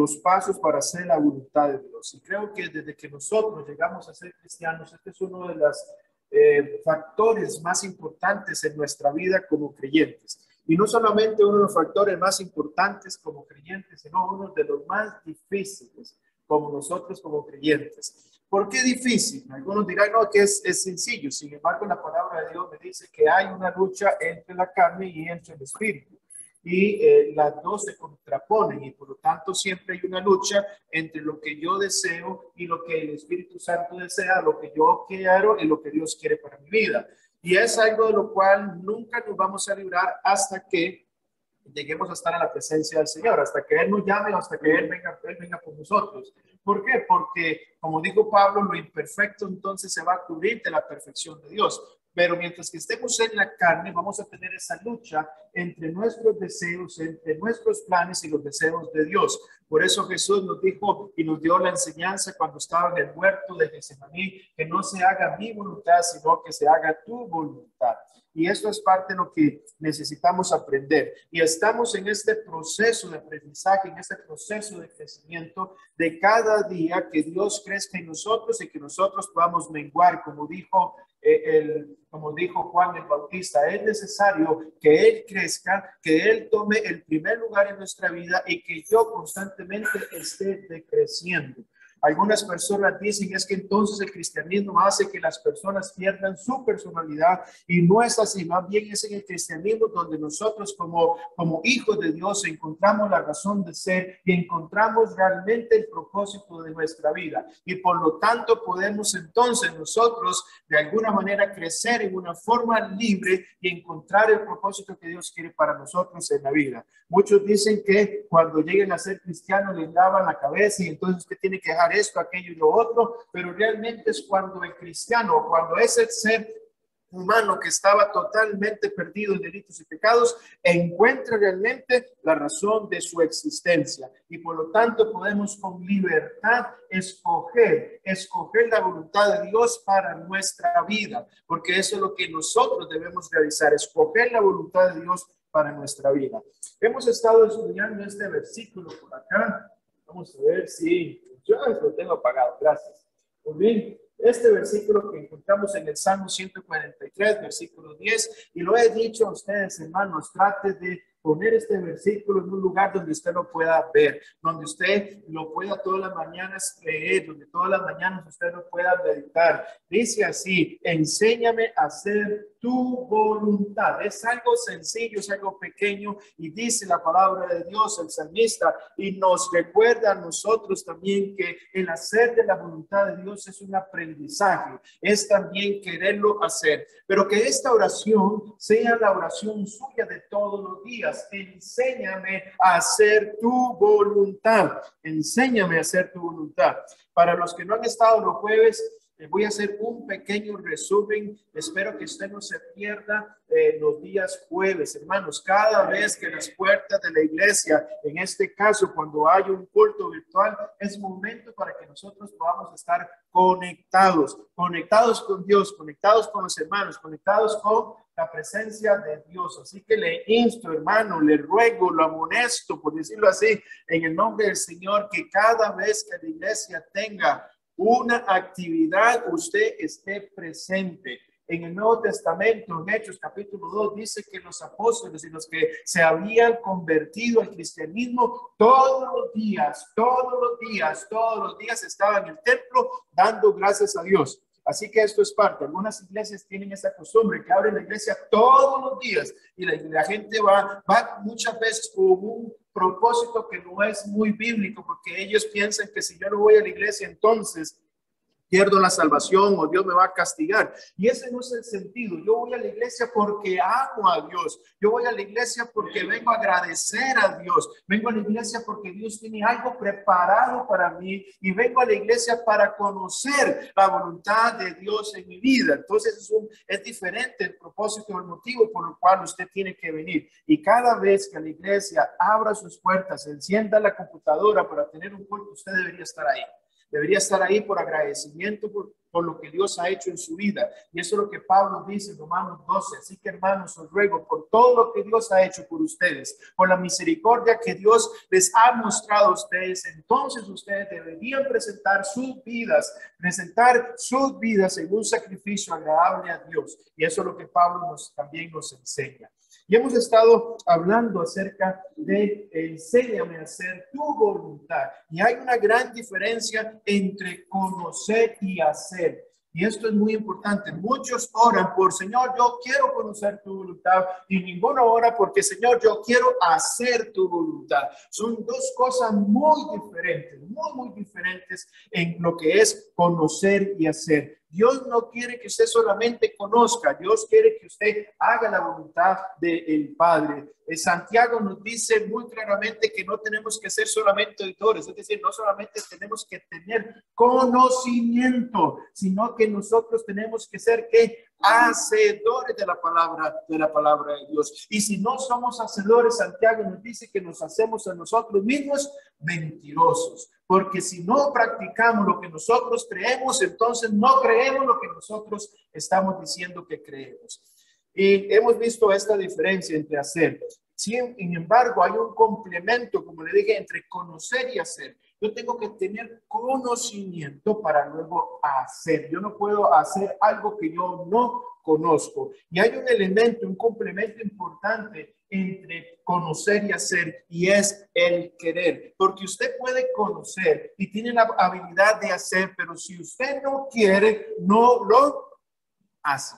los pasos para hacer la voluntad de Dios. Y creo que desde que nosotros llegamos a ser cristianos, este es uno de los factores más importantes en nuestra vida como creyentes. Y no solamente uno de los factores más importantes como creyentes, sino uno de los más difíciles como nosotros como creyentes. ¿Por qué difícil? Algunos dirán, no, que es sencillo. Sin embargo, la palabra de Dios me dice que hay una lucha entre la carne y entre el espíritu. Y las dos se contraponen y por lo tanto siempre hay una lucha entre lo que yo deseo y lo que el Espíritu Santo desea, lo que yo quiero y lo que Dios quiere para mi vida. Y es algo de lo cual nunca nos vamos a librar hasta que lleguemos a estar en la presencia del Señor, hasta que Él nos llame, hasta que Él venga por nosotros. ¿Por qué? Porque, como dijo Pablo, lo imperfecto entonces se va a cubrir de la perfección de Dios. Pero mientras que estemos en la carne, vamos a tener esa lucha entre nuestros deseos, entre nuestros planes y los deseos de Dios. Por eso Jesús nos dijo y nos dio la enseñanza cuando estaba en el huerto de Getsemaní, que no se haga mi voluntad, sino que se haga tu voluntad. Y esto es parte de lo que necesitamos aprender. Y estamos en este proceso de aprendizaje, en este proceso de crecimiento de cada día que Dios crezca en nosotros y que nosotros podamos menguar, como dijo Juan el Bautista. Es necesario que Él crezca, que Él tome el primer lugar en nuestra vida y que yo constantemente esté decreciendo. Algunas personas dicen es que entonces el cristianismo hace que las personas pierdan su personalidad y no es así, más bien es en el cristianismo donde nosotros como hijos de Dios encontramos la razón de ser y encontramos realmente el propósito de nuestra vida y por lo tanto podemos entonces nosotros de alguna manera crecer en una forma libre y encontrar el propósito que Dios quiere para nosotros en la vida. Muchos dicen que cuando lleguen a ser cristianos les lavan la cabeza y entonces usted tiene que dejar esto, aquello y lo otro, pero realmente es cuando el cristiano, cuando es el ser humano que estaba totalmente perdido en delitos y pecados, encuentra realmente la razón de su existencia y por lo tanto podemos con libertad escoger la voluntad de Dios para nuestra vida, porque eso es lo que nosotros debemos realizar, escoger la voluntad de Dios para nuestra vida. Hemos estado estudiando este versículo por acá. Vamos a ver si yo lo tengo apagado. Gracias. Muy bien. Este versículo que encontramos en el Salmo 143, versículo 10, y lo he dicho a ustedes, hermanos, trate de poner este versículo en un lugar donde usted lo pueda ver, donde usted lo pueda todas las mañanas leer, donde todas las mañanas usted lo pueda meditar. Dice así, enséñame a hacer tu voluntad. Es algo sencillo, es algo pequeño y dice la palabra de Dios, el salmista, y nos recuerda a nosotros también que el hacer de la voluntad de Dios es un aprendizaje, es también quererlo hacer, pero que esta oración sea la oración suya de todos los días. Enséñame a hacer tu voluntad. Enséñame a hacer tu voluntad. Para los que no han estado los jueves, voy a hacer un pequeño resumen. Espero que usted no se pierda los días jueves, hermanos. Cada vez que las puertas de la iglesia, en este caso cuando hay un culto virtual, es momento para que nosotros podamos estar conectados con Dios, conectados con los hermanos, conectados con la presencia de Dios. Así que le insto, hermano, le ruego, lo amonesto, por decirlo así, en el nombre del Señor, que cada vez que la iglesia tenga una actividad, usted esté presente. En el Nuevo Testamento, en Hechos capítulo 2, dice que los apóstoles y los que se habían convertido al cristianismo, todos los días estaban en el templo dando gracias a Dios. Así que esto es parte. Algunas iglesias tienen esa costumbre que abren la iglesia todos los días y la gente va muchas veces con un propósito que no es muy bíblico, porque ellos piensan que si yo no voy a la iglesia, entonces pierdo la salvación o Dios me va a castigar. Y ese no es el sentido. Yo voy a la iglesia porque amo a Dios. Yo voy a la iglesia porque vengo a agradecer a Dios. Vengo a la iglesia porque Dios tiene algo preparado para mí y vengo a la iglesia para conocer la voluntad de Dios en mi vida. Entonces es diferente el propósito, el motivo por el cual usted tiene que venir. Y cada vez que la iglesia abra sus puertas, encienda la computadora para tener un culto, usted debería estar ahí. Debería estar ahí por agradecimiento por lo que Dios ha hecho en su vida. Y eso es lo que Pablo dice en Romanos 12. Así que, hermanos, os ruego por todo lo que Dios ha hecho por ustedes, por la misericordia que Dios les ha mostrado a ustedes, entonces ustedes deberían presentar sus vidas en un sacrificio agradable a Dios. Y eso es lo que Pablo también nos enseña. Y hemos estado hablando acerca de enséñame a hacer tu voluntad. Y hay una gran diferencia entre conocer y hacer. Y esto es muy importante. Muchos oran por Señor, yo quiero conocer tu voluntad. Y ninguno ora porque Señor, yo quiero hacer tu voluntad. Son dos cosas muy diferentes en lo que es conocer y hacer. Dios no quiere que usted solamente conozca, Dios quiere que usted haga la voluntad del Padre. Santiago nos dice muy claramente que no tenemos que ser solamente oidores, es decir, no solamente tenemos que tener conocimiento, sino que nosotros tenemos que ser hacedores de la palabra de Dios. Y si no somos hacedores, Santiago nos dice que nos hacemos a nosotros mismos mentirosos. Porque si no practicamos lo que nosotros creemos, entonces no creemos lo que nosotros estamos diciendo que creemos. Y hemos visto esta diferencia entre hacer. Sin embargo, hay un complemento, como le dije, entre conocer y hacer. Yo tengo que tener conocimiento para luego hacer. Yo no puedo hacer algo que yo no conozco. Y hay un elemento, un complemento importante entre conocer y hacer, y es el querer. Porque usted puede conocer y tiene la habilidad de hacer, pero si usted no quiere, no lo hace.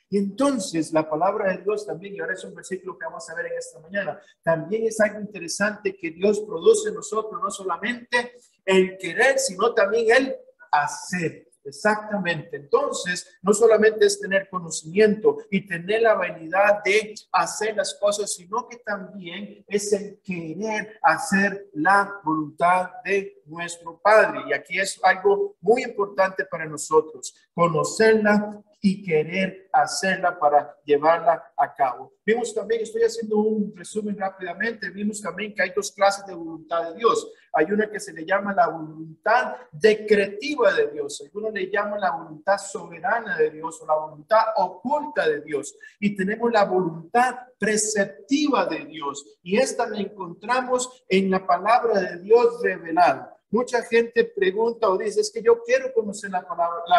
Y entonces la palabra de Dios también, y ahora es un versículo que vamos a ver en esta mañana, también es algo interesante que Dios produce en nosotros, no solamente el querer, sino también el hacer. Exactamente. Entonces, no solamente es tener conocimiento y tener la habilidad de hacer las cosas, sino que también es el querer hacer la voluntad de nuestro Padre. Y aquí es algo muy importante para nosotros, conocerla y querer hacerla para llevarla a cabo. Vimos también, estoy haciendo un resumen rápidamente, vimos también que hay dos clases de voluntad de Dios. Hay una que se le llama la voluntad decretiva de Dios, algunos le llaman la voluntad soberana de Dios o la voluntad oculta de Dios. Y tenemos la voluntad preceptiva de Dios, y esta la encontramos en la palabra de Dios revelada. Mucha gente pregunta o dice, es que yo quiero conocer la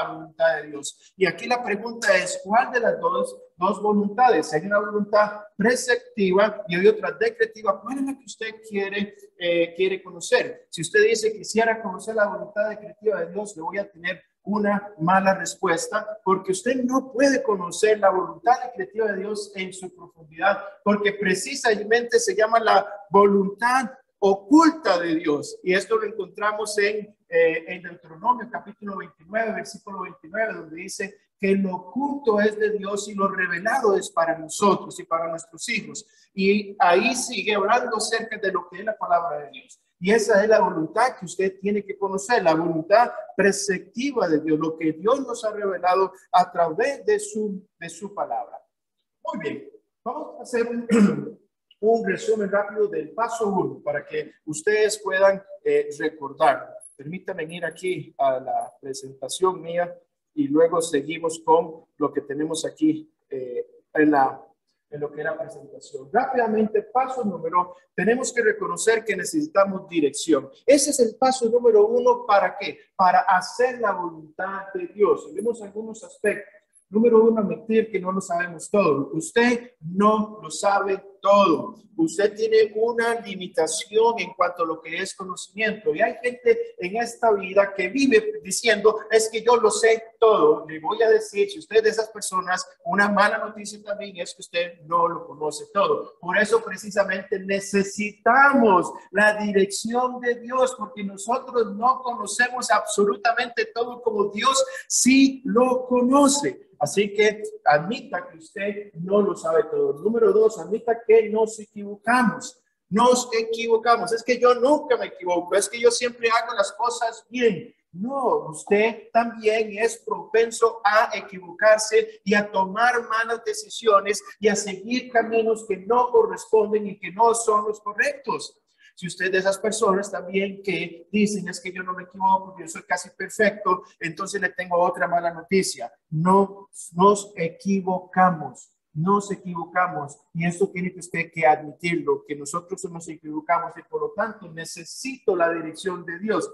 voluntad de Dios. Y aquí la pregunta es, ¿cuál de las dos voluntades? Hay una voluntad preceptiva y hay otra decretiva. ¿Cuál es la que usted quiere conocer? Si usted dice, quisiera conocer la voluntad decretiva de Dios, le voy a tener una mala respuesta, porque usted no puede conocer la voluntad decretiva de Dios en su profundidad, porque precisamente se llama la voluntad oculta de Dios. Y esto lo encontramos en Deuteronomio capítulo 29, versículo 29, donde dice que lo oculto es de Dios y lo revelado es para nosotros y para nuestros hijos. Y ahí sigue hablando acerca de lo que es la palabra de Dios. Y esa es la voluntad que usted tiene que conocer, la voluntad preceptiva de Dios, lo que Dios nos ha revelado a través de su palabra. Muy bien, vamos a hacer un resumen rápido del paso 1 para que ustedes puedan recordar. Permítanme ir aquí a la presentación mía y luego seguimos con lo que tenemos aquí en lo que era presentación. Rápidamente, paso número, tenemos que reconocer que necesitamos dirección. Ese es el paso número 1, ¿para qué? Para hacer la voluntad de Dios. Vemos algunos aspectos. Número 1, admitir que no lo sabemos todo. Usted no lo sabe todo. Usted tiene una limitación en cuanto a lo que es conocimiento. Y hay gente en esta vida que vive diciendo, es que yo lo sé todo. Le voy a decir, si usted es de esas personas, una mala noticia también es que usted no lo conoce todo. Por eso precisamente necesitamos la dirección de Dios, porque nosotros no conocemos absolutamente todo como Dios sí lo conoce. Así que admita que usted no lo sabe todo. Número 2, admita que nos equivocamos. Nos equivocamos. Es que yo nunca me equivoco. Es que yo siempre hago las cosas bien. No, usted también es propenso a equivocarse y a tomar malas decisiones y a seguir caminos que no corresponden y que no son los correctos. Si usted es de esas personas también que dicen es que yo no me equivoco, yo soy casi perfecto, entonces le tengo otra mala noticia. No nos equivocamos. Nos equivocamos y esto tiene que usted que admitirlo, que nosotros nos equivocamos y por lo tanto necesito la dirección de Dios.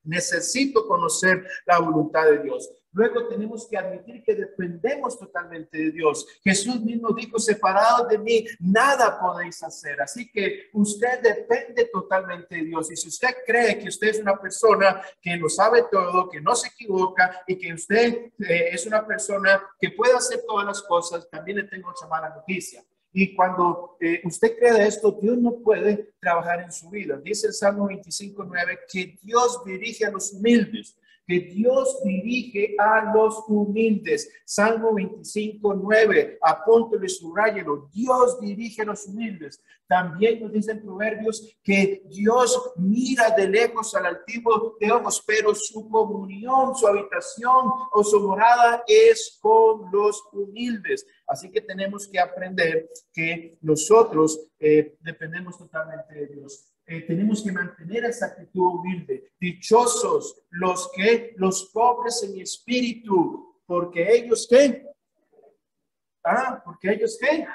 Necesito conocer la voluntad de Dios. Luego tenemos que admitir que dependemos totalmente de Dios. Jesús mismo dijo, separados de mí, nada podéis hacer. Así que usted depende totalmente de Dios. Y si usted cree que usted es una persona que lo sabe todo, que no se equivoca y que usted es una persona que puede hacer todas las cosas, también le tengo otra mala noticia. Y cuando usted cree esto, Dios no puede trabajar en su vida. Dice el Salmo 25:9 que Dios dirige a los humildes, que Dios dirige a los humildes. Salmo 25:9, apúntelo y subráyelo. Dios dirige a los humildes. También nos dicen Proverbios que Dios mira de lejos al altivo de ojos, pero su comunión, su habitación o su morada es con los humildes. Así que tenemos que aprender que nosotros dependemos totalmente de Dios. Tenemos que mantener esa actitud humilde. Dichosos los pobres en espíritu, porque ellos ¿qué? Porque ellos ¿qué?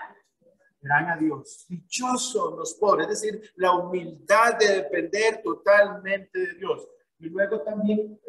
Verán a Dios. Dichosos los pobres, es decir, la humildad de depender totalmente de Dios. Y luego también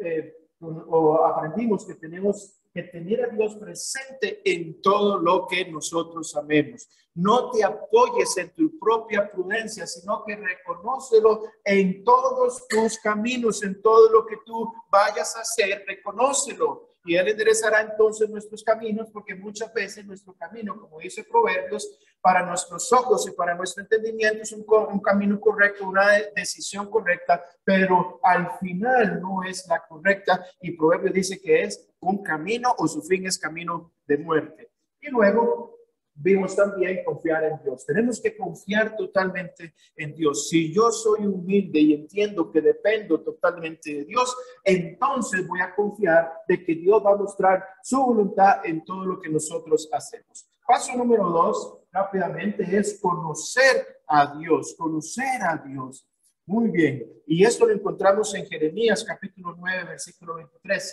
aprendimos que tenemos que tener a Dios presente en todo lo que nosotros amemos. No te apoyes en tu propia prudencia, sino que reconócelo en todos tus caminos, en todo lo que tú vayas a hacer, reconócelo. Y Él enderezará entonces nuestros caminos, porque muchas veces nuestro camino, como dice Proverbios, para nuestros ojos y para nuestro entendimiento es un camino correcto, una decisión correcta, pero al final no es la correcta. Y Proverbios dice que es un camino o su fin es camino de muerte. Y luego vimos también confiar en Dios. Tenemos que confiar totalmente en Dios. Si yo soy humilde y entiendo que dependo totalmente de Dios, entonces voy a confiar de que Dios va a mostrar su voluntad en todo lo que nosotros hacemos. Paso número 2, rápidamente, es conocer a Dios, conocer a Dios. Muy bien, y esto lo encontramos en Jeremías capítulo 9, versículo 23.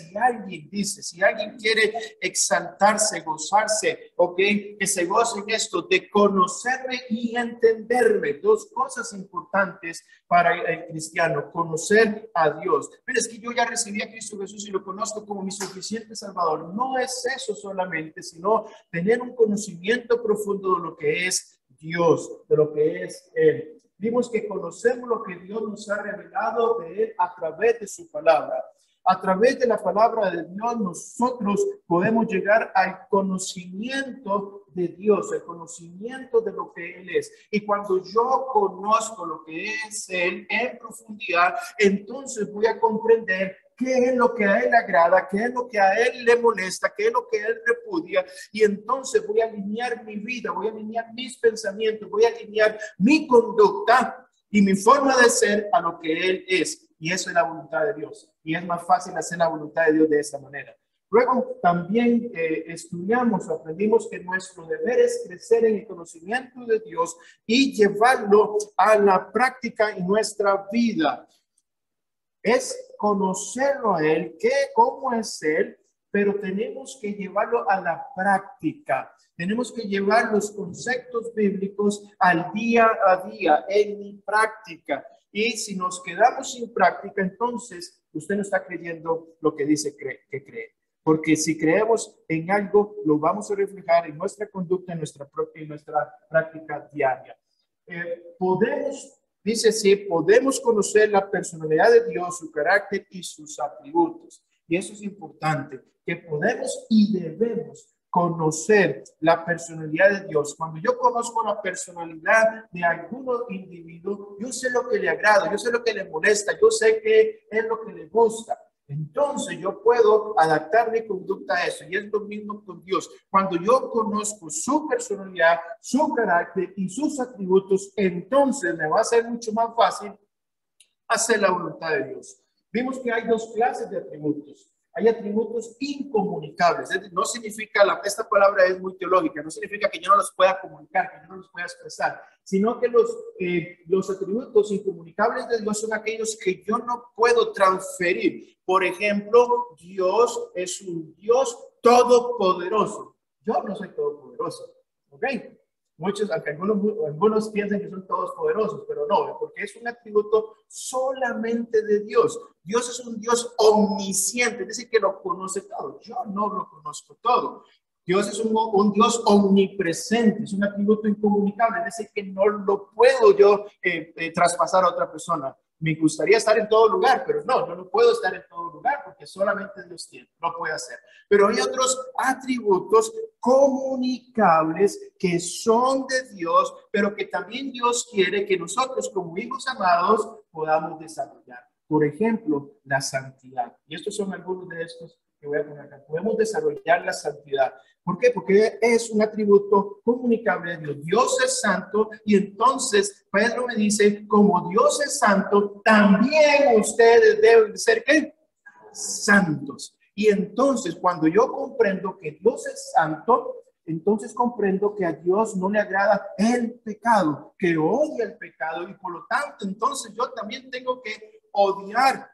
Si alguien quiere exaltarse, gozarse, ok, que se goce en esto de conocerme y entenderme. Dos cosas importantes para el cristiano: conocer a Dios. Pero es que yo ya recibí a Cristo Jesús y lo conozco como mi suficiente Salvador. No es eso solamente, sino tener un conocimiento profundo de lo que es Dios, de lo que es Él. Vimos que conocemos lo que Dios nos ha revelado de Él a través de su palabra. A través de la palabra de Dios nosotros podemos llegar al conocimiento de Dios, el conocimiento de lo que Él es. Y cuando yo conozco lo que es Él en profundidad, entonces voy a comprender qué es lo que a Él agrada, qué es lo que a Él le molesta, qué es lo que Él repudia. Y entonces voy a alinear mi vida, voy a alinear mis pensamientos, voy a alinear mi conducta y mi forma de ser a lo que Él es. Y eso es la voluntad de Dios. Y es más fácil hacer la voluntad de Dios de esa manera. Luego también aprendimos que nuestro deber es crecer en el conocimiento de Dios y llevarlo a la práctica en nuestra vida. Es conocerlo a Él, cómo es Él, pero tenemos que llevarlo a la práctica. Tenemos que llevar los conceptos bíblicos al día a día, en mi práctica. Y si nos quedamos sin práctica, entonces usted no está creyendo lo que dice que cree. Porque si creemos en algo, lo vamos a reflejar en nuestra conducta, en nuestra práctica diaria. Dice así, podemos conocer la personalidad de Dios, su carácter y sus atributos. Y eso es importante, que podemos y debemos conocer la personalidad de Dios. Cuando yo conozco la personalidad de algún individuo, yo sé lo que le agrada, yo sé lo que le molesta, yo sé qué es lo que le gusta. Entonces yo puedo adaptar mi conducta a eso, y es lo mismo con Dios. Cuando yo conozco su personalidad, su carácter y sus atributos, entonces me va a ser mucho más fácil hacer la voluntad de Dios. Vimos que hay dos clases de atributos. Hay atributos incomunicables. No significa, esta palabra es muy teológica, no significa que yo no los pueda comunicar, que yo no los pueda expresar, sino que los atributos incomunicables de Dios son aquellos que yo no puedo transferir. Por ejemplo, Dios es un Dios todopoderoso. Yo no soy todopoderoso, ¿ok? Muchos, aunque algunos piensan que son todos poderosos, pero no, porque es un atributo solamente de Dios. Dios es un Dios omnisciente, es decir, que lo conoce todo. Yo no lo conozco todo. Dios es un Dios omnipresente, es un atributo incomunicable, es decir, que no lo puedo yo traspasar a otra persona. Me gustaría estar en todo lugar, pero no, yo no puedo estar en todo lugar porque solamente Dios tiene, no puede hacer. Pero hay otros atributos comunicables que son de Dios, pero que también Dios quiere que nosotros como hijos amados podamos desarrollar. Por ejemplo, la santidad. Y estos son algunos de estos que voy a poner acá. Podemos desarrollar la santidad. ¿Por qué? Porque es un atributo comunicable de Dios. Dios es santo y entonces Pedro me dice, como Dios es santo, también ustedes deben ser ¿qué? Santos. Y entonces cuando yo comprendo que Dios es santo, entonces comprendo que a Dios no le agrada el pecado, que odia el pecado y por lo tanto entonces yo también tengo que odiar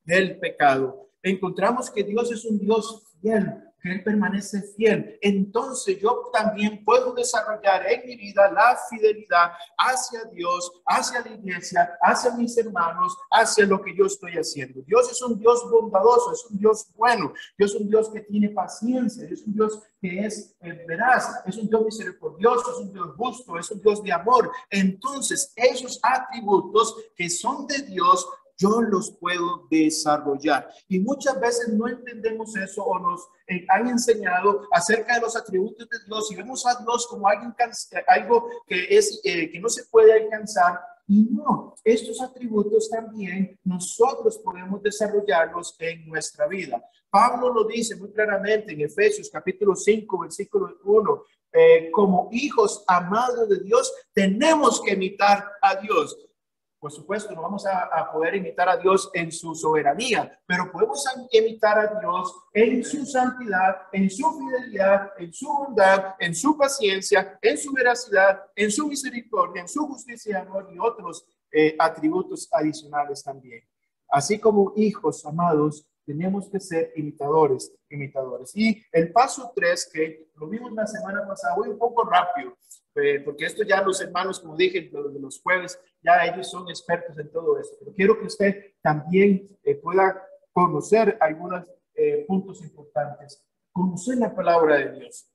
el pecado. Encontramos que Dios es un Dios fiel, que Él permanece fiel. Entonces yo también puedo desarrollar en mi vida la fidelidad hacia Dios, hacia la iglesia, hacia mis hermanos, hacia lo que yo estoy haciendo. Dios es un Dios bondadoso, es un Dios bueno, Dios es un Dios que tiene paciencia, es un Dios que es veraz, es un Dios misericordioso, es un Dios justo, es un Dios de amor. Entonces esos atributos que son de Dios, yo los puedo desarrollar. Y muchas veces no entendemos eso o nos han enseñado acerca de los atributos de Dios y vemos a Dios como algo que no se puede alcanzar. Y no, estos atributos también nosotros podemos desarrollarlos en nuestra vida. Pablo lo dice muy claramente en Efesios capítulo 5, versículo 1. Como hijos amados de Dios, tenemos que imitar a Dios. Por supuesto, no vamos a poder imitar a Dios en su soberanía, pero podemos imitar a Dios en su santidad, en su fidelidad, en su bondad, en su paciencia, en su veracidad, en su misericordia, en su justicia y amor y otros atributos adicionales también. Así como hijos amados, tenemos que ser imitadores. Y el paso 3, que lo vimos la semana pasada, voy un poco rápido, porque esto ya los hermanos, como dije, los jueves, ya ellos son expertos en todo esto. Pero quiero que usted también pueda conocer algunos puntos importantes. Conocer la palabra de Dios.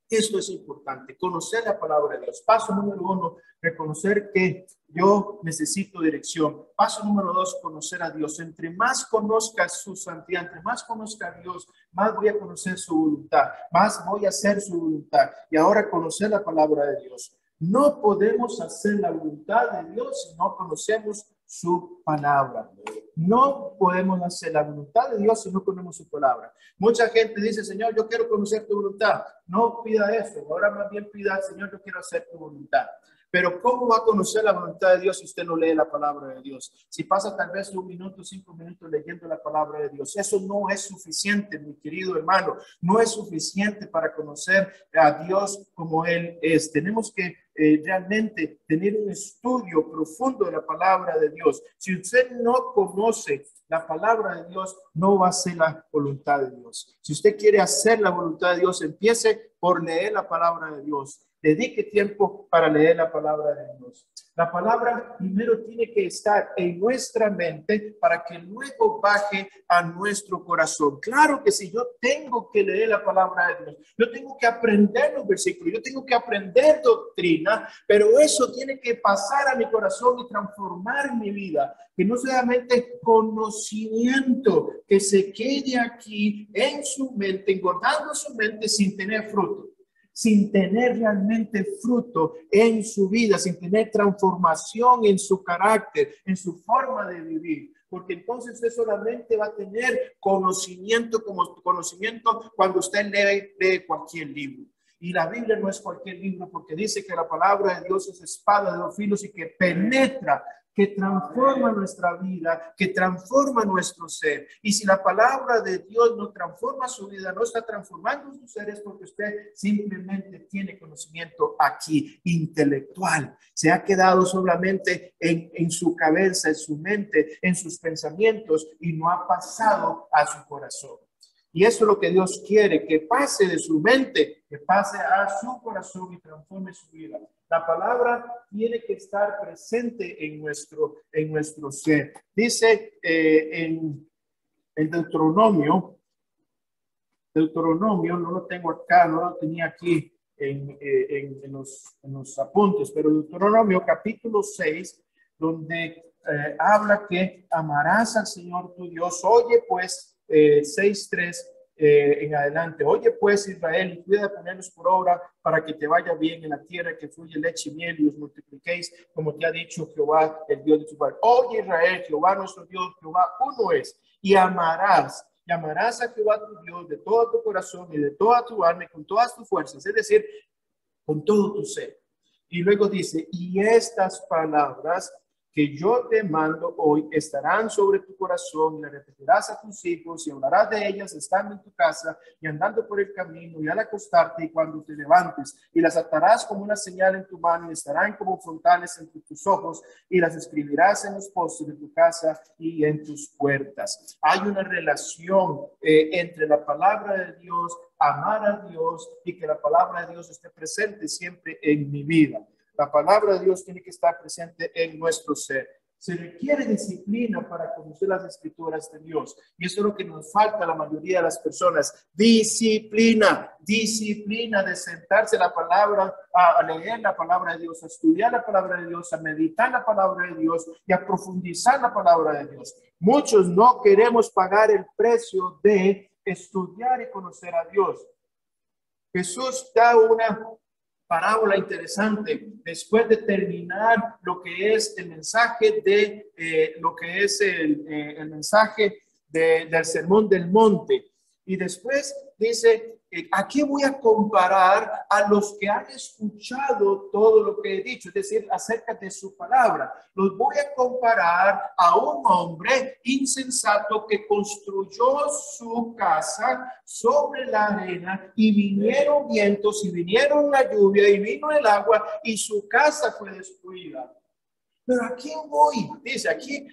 Esto es importante, conocer la palabra de Dios. Paso número 1, reconocer que yo necesito dirección. Paso número 2, conocer a Dios. Entre más conozca su santidad, entre más conozca a Dios, más voy a conocer su voluntad, más voy a hacer su voluntad. Y ahora conocer la palabra de Dios. No podemos hacer la voluntad de Dios si no conocemos su palabra. No podemos hacer la voluntad de Dios si no conocemos su palabra. Mucha gente dice, Señor, yo quiero conocer tu voluntad. No pida eso. Ahora más bien pida, Señor, yo quiero hacer tu voluntad. Pero ¿cómo va a conocer la voluntad de Dios si usted no lee la palabra de Dios? Si pasa tal vez 1 minuto, 5 minutos leyendo la palabra de Dios. Eso no es suficiente, mi querido hermano. No es suficiente para conocer a Dios como Él es. Tenemos que realmente tener un estudio profundo de la palabra de Dios. Si usted no conoce la palabra de Dios, no va a ser la voluntad de Dios. Si usted quiere hacer la voluntad de Dios, empiece por leer la palabra de Dios. Dedique tiempo para leer la palabra de Dios. La palabra primero tiene que estar en nuestra mente para que luego baje a nuestro corazón. Claro que si yo tengo que leer la palabra de Dios, yo tengo que aprender los versículos, yo tengo que aprender doctrina, pero eso tiene que pasar a mi corazón y transformar mi vida. Que no solamente conocimiento, que se quede aquí en su mente, engordando su mente sin tener fruto. Sin tener realmente fruto en su vida, sin tener transformación en su carácter, en su forma de vivir. Porque entonces usted solamente va a tener conocimiento como conocimiento cuando usted lee cualquier libro. Y la Biblia no es cualquier libro, porque dice que la palabra de Dios es espada de dos filos y que penetra, que transforma nuestra vida, que transforma nuestro ser. Y si la palabra de Dios no transforma su vida, no está transformando su ser, es porque usted simplemente tiene conocimiento aquí, intelectual. Se ha quedado solamente en su cabeza, en su mente, en sus pensamientos y no ha pasado a su corazón. Y eso es lo que Dios quiere, que pase de su mente, que pase a su corazón y transforme su vida. La palabra tiene que estar presente en nuestro ser. Dice en Deuteronomio, no lo tengo acá, no lo tenía aquí en los apuntes, pero Deuteronomio capítulo 6, donde habla que amarás al Señor tu Dios. Oye pues, 6:3 en adelante. Oye pues Israel, y cuida de ponerlos por obra para que te vaya bien en la tierra que fluye leche y miel y os multipliquéis, como te ha dicho Jehová, el Dios de tu padre. Oye Israel, Jehová nuestro Dios, Jehová uno es, y amarás a Jehová tu Dios de todo tu corazón y de toda tu alma y con todas tus fuerzas, es decir, con todo tu ser. Y luego dice, y estas palabras que yo te mando hoy estarán sobre tu corazón y las repetirás a tus hijos y hablarás de ellas estando en tu casa y andando por el camino y al acostarte y cuando te levantes, y las atarás como una señal en tu mano y estarán como frontales entre tus ojos y las escribirás en los postes de tu casa y en tus puertas. Hay una relación entre la palabra de Dios, amar a Dios y que la palabra de Dios esté presente siempre en mi vida. La palabra de Dios tiene que estar presente en nuestro ser. Se requiere disciplina para conocer las escrituras de Dios. Y eso es lo que nos falta a la mayoría de las personas. Disciplina de sentarse la palabra, a leer la palabra de Dios, a estudiar la palabra de Dios, a meditar la palabra de Dios y a profundizar la palabra de Dios. Muchos no queremos pagar el precio de estudiar y conocer a Dios. Jesús da una parábola interesante después de terminar lo que es el mensaje de lo que es el mensaje del sermón del monte, y después dice, aquí voy a comparar a los que han escuchado todo lo que he dicho, es decir, acerca de su palabra. Los voy a comparar a un hombre insensato que construyó su casa sobre la arena y vinieron vientos y vinieron la lluvia y vino el agua y su casa fue destruida. Pero aquí voy, dice,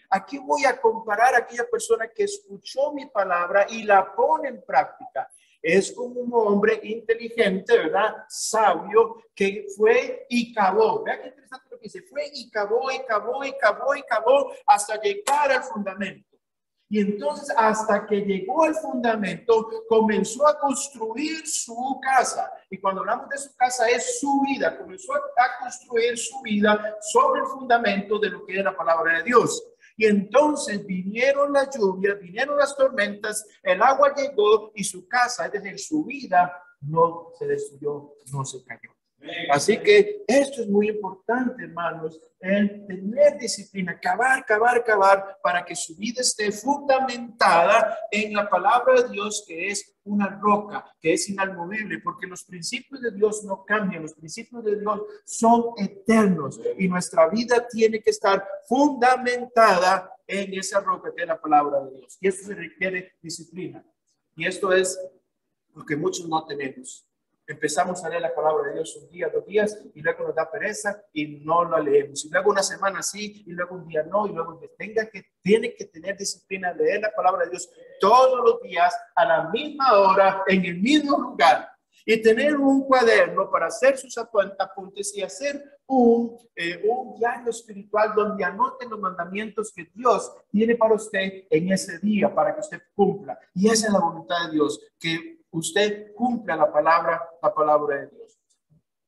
aquí voy a comparar a aquella persona que escuchó mi palabra y la pone en práctica. Es como un hombre inteligente, ¿verdad? Sabio, que fue y cavó. Vea qué interesante lo que dice. Fue y cavó, y cavó, y cavó, y cavó hasta llegar al fundamento. Y entonces, hasta que llegó al fundamento, comenzó a construir su casa. Y cuando hablamos de su casa, es su vida. Comenzó a construir su vida sobre el fundamento de lo que es la palabra de Dios. Y entonces vinieron las lluvias, vinieron las tormentas, el agua llegó y su casa, es decir, su vida, no se destruyó, no se cayó. Así que esto es muy importante, hermanos, el tener disciplina, cavar para que su vida esté fundamentada en la palabra de Dios, que es una roca, que es inamovible, porque los principios de Dios no cambian, los principios de Dios son eternos y nuestra vida tiene que estar fundamentada en esa roca que es la palabra de Dios. Y eso se requiere disciplina. Y esto es lo que muchos no tenemos. Empezamos a leer la palabra de Dios un día, 2 días, y luego nos da pereza y no la leemos. Y luego una semana sí, y luego un día no, y luego tiene que tener disciplina, leer la palabra de Dios todos los días, a la misma hora, en el mismo lugar. Y tener un cuaderno para hacer sus apuntes y hacer un diario espiritual donde anoten los mandamientos que Dios tiene para usted en ese día, para que usted cumpla. Y esa es la voluntad de Dios, que usted cumpla la palabra de Dios.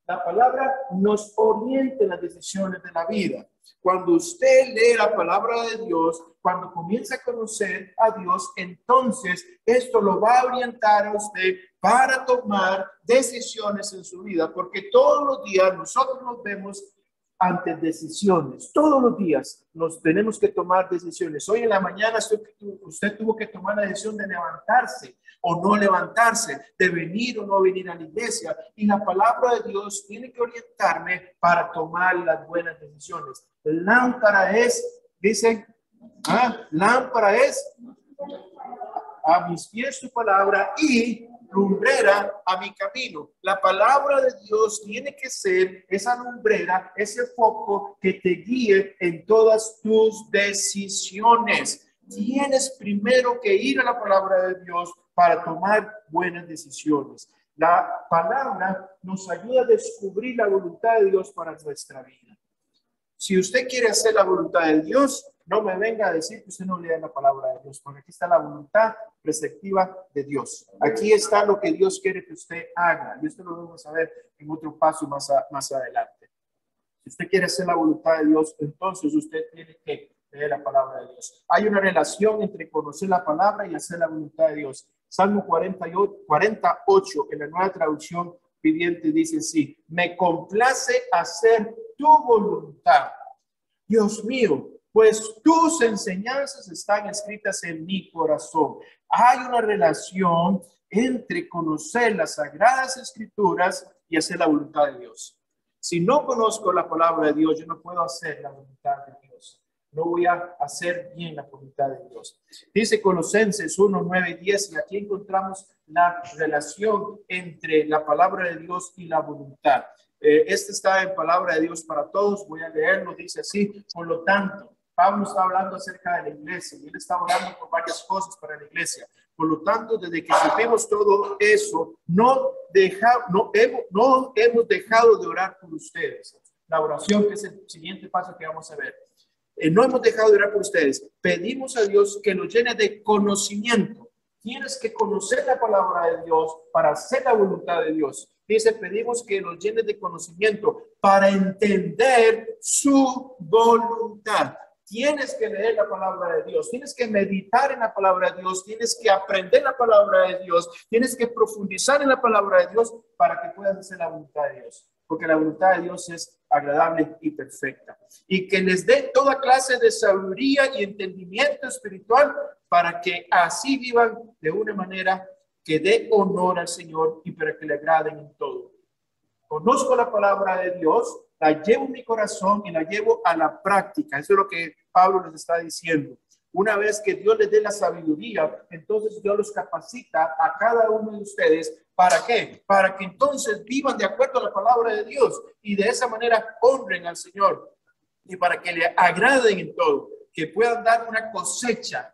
La palabra nos orienta en las decisiones de la vida. Cuando usted lee la palabra de Dios, cuando comienza a conocer a Dios, entonces esto lo va a orientar a usted para tomar decisiones en su vida, porque todos los días nosotros nos vemos ante decisiones. Todos los días nos tenemos que tomar decisiones. Hoy en la mañana usted tuvo que tomar la decisión de levantarse o no levantarse, de venir o no venir a la iglesia. Y la palabra de Dios tiene que orientarme para tomar las buenas decisiones. Lámpara es, dice, lámpara es a mis pies tu palabra y lumbrera a mi camino. La palabra de Dios tiene que ser esa lumbrera, ese foco que te guíe en todas tus decisiones. Tienes primero que ir a la palabra de Dios para tomar buenas decisiones. La palabra nos ayuda a descubrir la voluntad de Dios para nuestra vida. Si usted quiere hacer la voluntad de Dios, no me venga a decir que usted no lea la palabra de Dios, porque aquí está la voluntad preceptiva de Dios. Aquí está lo que Dios quiere que usted haga. Y esto lo vamos a ver en otro paso más adelante. Si usted quiere hacer la voluntad de Dios, entonces usted tiene que leer la palabra de Dios. Hay una relación entre conocer la palabra y hacer la voluntad de Dios. Salmo 48 en la Nueva Traducción Viviente dice así: me complace hacer tu voluntad, Dios mío, pues tus enseñanzas están escritas en mi corazón. Hay una relación entre conocer las Sagradas Escrituras y hacer la voluntad de Dios. Si no conozco la palabra de Dios, yo no puedo hacer la voluntad de Dios. No voy a hacer bien la voluntad de Dios. Dice Colosenses 1, 9 y 10, y aquí encontramos la relación entre la palabra de Dios y la voluntad. Este está en palabra de Dios para todos. Voy a leerlo. Dice así: por lo tanto, Pablo está hablando acerca de la iglesia y él está hablando por varias cosas para la iglesia. Por lo tanto, desde que supimos todo eso, no hemos dejado de orar por ustedes. La oración, que es el siguiente paso que vamos a ver. No hemos dejado de orar por ustedes. Pedimos a Dios que nos llene de conocimiento. Tienes que conocer la palabra de Dios para hacer la voluntad de Dios. Dice, pedimos que nos llene de conocimiento para entender su voluntad. Tienes que leer la palabra de Dios, tienes que meditar en la palabra de Dios, tienes que aprender la palabra de Dios, tienes que profundizar en la palabra de Dios para que puedas hacer la voluntad de Dios. Porque la voluntad de Dios es agradable y perfecta. Y que les dé toda clase de sabiduría y entendimiento espiritual para que así vivan de una manera que dé honor al Señor y para que le agraden en todo. Conozco la palabra de Dios, la llevo en mi corazón y la llevo a la práctica. Eso es lo que Pablo les está diciendo. Una vez que Dios les dé la sabiduría, entonces Dios los capacita a cada uno de ustedes. ¿Para qué? Para que entonces vivan de acuerdo a la palabra de Dios y de esa manera honren al Señor y para que le agraden en todo, que puedan dar una cosecha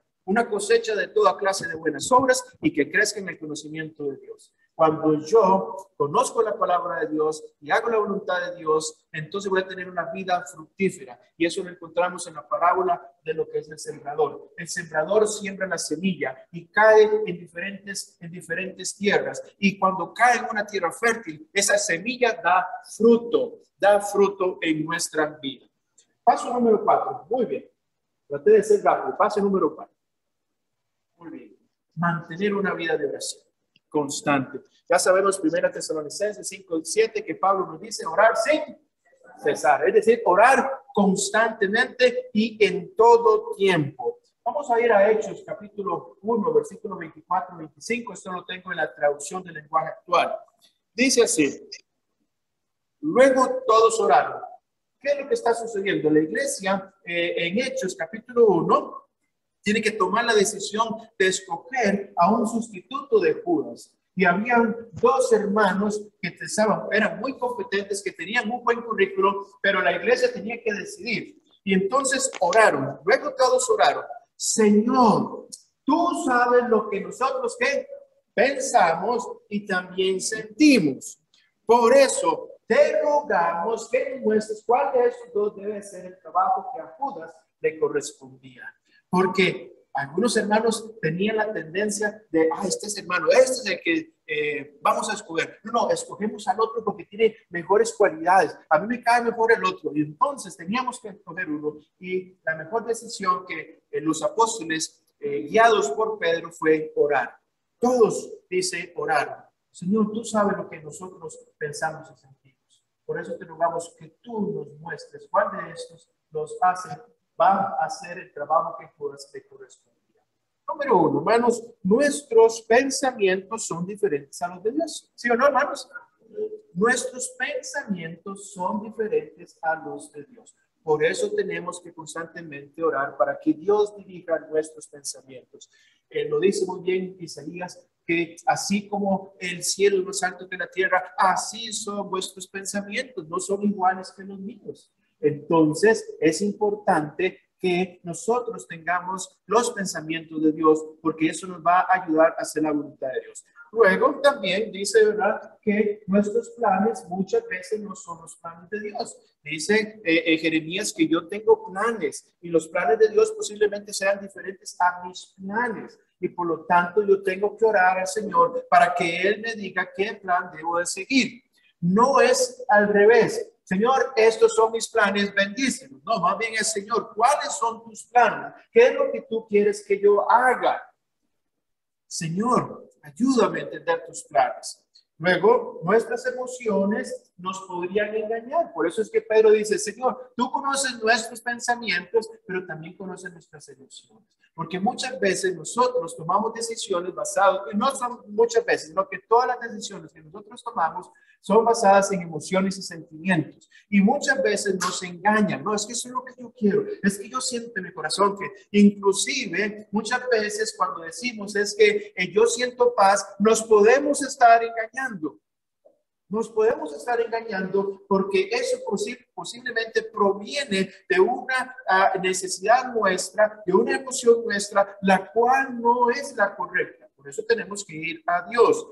de toda clase de buenas obras y que crezcan en el conocimiento de Dios. Cuando yo conozco la palabra de Dios y hago la voluntad de Dios, entonces voy a tener una vida fructífera. Y eso lo encontramos en la parábola de lo que es el sembrador. El sembrador siembra la semilla y cae en diferentes tierras. Y cuando cae en una tierra fértil, esa semilla da fruto en nuestra vida. Paso número 4. Muy bien. Traté de ser rápido. Paso número 4. Muy bien. Mantener una vida de oración constante. Ya sabemos, 1 Tesalonicenses 5 y 7, que Pablo nos dice orar sin cesar. Es decir, orar constantemente y en todo tiempo. Vamos a ir a Hechos, capítulo 1, versículo 24-25. Esto lo tengo en la traducción del lenguaje actual. Dice así: luego todos oraron. ¿Qué es lo que está sucediendo? La iglesia, en Hechos, capítulo 1, tiene que tomar la decisión de escoger a un sustituto de Judas. Y habían dos hermanos que eran muy competentes, que tenían un buen currículo, pero la iglesia tenía que decidir. Y entonces oraron. Luego todos oraron. Señor, tú sabes lo que nosotros pensamos y también sentimos. Por eso te rogamos que demuestres cuál de estos dos debe ser el trabajo que a Judas le correspondía. Porque algunos hermanos tenían la tendencia de, este es hermano, este es el que vamos a escoger. No, escogemos al otro porque tiene mejores cualidades. A mí me cae mejor el otro. Y entonces teníamos que escoger uno. Y la mejor decisión que los apóstoles, guiados por Pedro, fue orar. Todos, dice, oraron. Señor, tú sabes lo que nosotros pensamos y sentimos. Por eso te rogamos que tú nos muestres cuál de estos va a hacer el trabajo que te correspondía. Número uno, hermanos, nuestros pensamientos son diferentes a los de Dios. ¿Sí o no, hermanos? Nuestros pensamientos son diferentes a los de Dios. Por eso tenemos que constantemente orar para que Dios dirija nuestros pensamientos. Lo dice muy bien Isaías, que así como el cielo es más alto que la tierra, así son vuestros pensamientos, no son iguales que los míos. Entonces, es importante que nosotros tengamos los pensamientos de Dios, porque eso nos va a ayudar a hacer la voluntad de Dios. Luego también dice, ¿verdad?, que nuestros planes muchas veces no son los planes de Dios. Dice Jeremías que yo tengo planes y los planes de Dios posiblemente sean diferentes a mis planes. Y por lo tanto yo tengo que orar al Señor para que Él me diga qué plan debo de seguir. No es al revés. Señor, estos son mis planes, bendícelos. No, más bien es, Señor, ¿cuáles son tus planes? ¿Qué es lo que tú quieres que yo haga? Señor, ayúdame a entender tus planes. Luego, nuestras emociones nos podrían engañar. Por eso es que Pedro dice, Señor, tú conoces nuestros pensamientos, pero también conoces nuestras emociones. Porque muchas veces nosotros tomamos decisiones basadas, y no son muchas veces, sino que todas las decisiones que nosotros tomamos son basadas en emociones y sentimientos. Y muchas veces nos engañan. No, es que eso es lo que yo quiero. Es que yo siento en mi corazón que inclusive muchas veces cuando decimos es que yo siento paz, nos podemos estar engañando. Nos podemos estar engañando porque eso posiblemente proviene de una necesidad nuestra, de una emoción nuestra, la cual no es la correcta. Por eso tenemos que ir a Dios.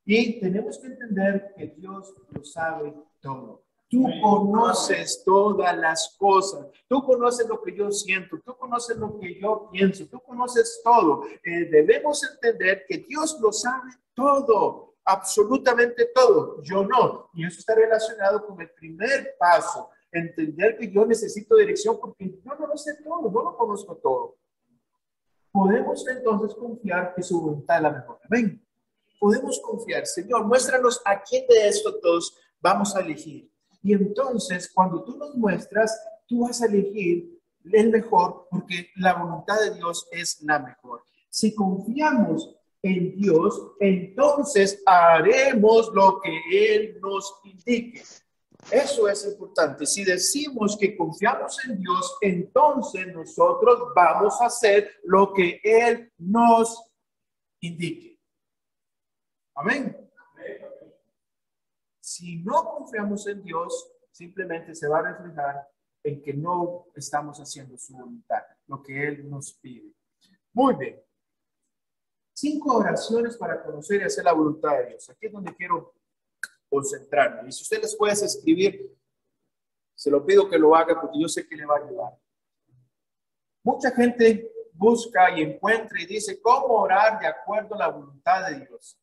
Y tenemos que entender que Dios lo sabe todo. Tú conoces todas las cosas. Tú conoces lo que yo siento. Tú conoces lo que yo pienso. Tú conoces todo. Debemos entender que Dios lo sabe todo. Absolutamente todo. Yo no. Y eso está relacionado con el primer paso. Entender que yo necesito dirección porque yo no lo sé todo. No lo conozco todo. Podemos entonces confiar que su voluntad es la mejor. Amén. Podemos confiar, Señor, muéstranos a quién de estos dos vamos a elegir. Y entonces, cuando tú nos muestras, tú vas a elegir el mejor porque la voluntad de Dios es la mejor. Si confiamos en Dios, entonces haremos lo que Él nos indique. Eso es importante. Si decimos que confiamos en Dios, entonces nosotros vamos a hacer lo que Él nos indique. Amén. Si no confiamos en Dios, simplemente se va a reflejar en que no estamos haciendo su voluntad, lo que Él nos pide. Muy bien. 5 oraciones para conocer y hacer la voluntad de Dios. Aquí es donde quiero concentrarme. Y si usted les puede escribir, se lo pido que lo haga porque yo sé que le va a ayudar. Mucha gente busca y encuentra y dice cómo orar de acuerdo a la voluntad de Dios.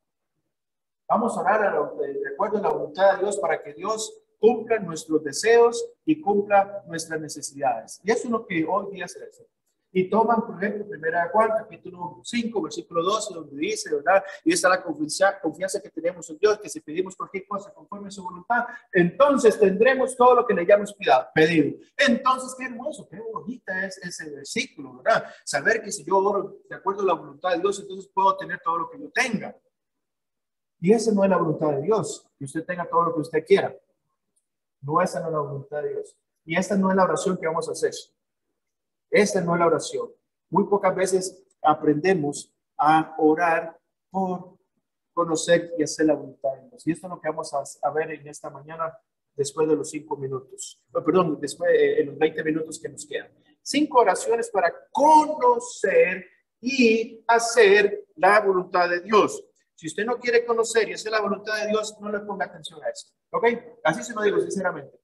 Vamos a orar de acuerdo a la voluntad de Dios para que Dios cumpla nuestros deseos y cumpla nuestras necesidades. Y eso es lo que hoy día se hace. Y toman, por ejemplo, 1 Juan, capítulo 5, versículo 12, donde dice, ¿verdad? Y esta es la confianza que tenemos en Dios, que si pedimos cualquier cosa conforme a su voluntad, entonces tendremos todo lo que le hayamos pedido. Entonces, qué hermoso, qué bonita es ese versículo, ¿verdad? Saber que si yo oro de acuerdo a la voluntad de Dios, entonces puedo tener todo lo que yo tenga. Y esa no es la voluntad de Dios, que usted tenga todo lo que usted quiera. No, esa no es la voluntad de Dios. Y esta no es la oración que vamos a hacer. Esta no es la oración. Muy pocas veces aprendemos a orar por conocer y hacer la voluntad de Dios. Y esto es lo que vamos a ver en esta mañana después de los 5 minutos. Perdón, después en los 20 minutos que nos quedan. 5 oraciones para conocer y hacer la voluntad de Dios. Si usted no quiere conocer y hacer la voluntad de Dios, no le ponga atención a eso. ¿Ok? Así se lo digo sinceramente.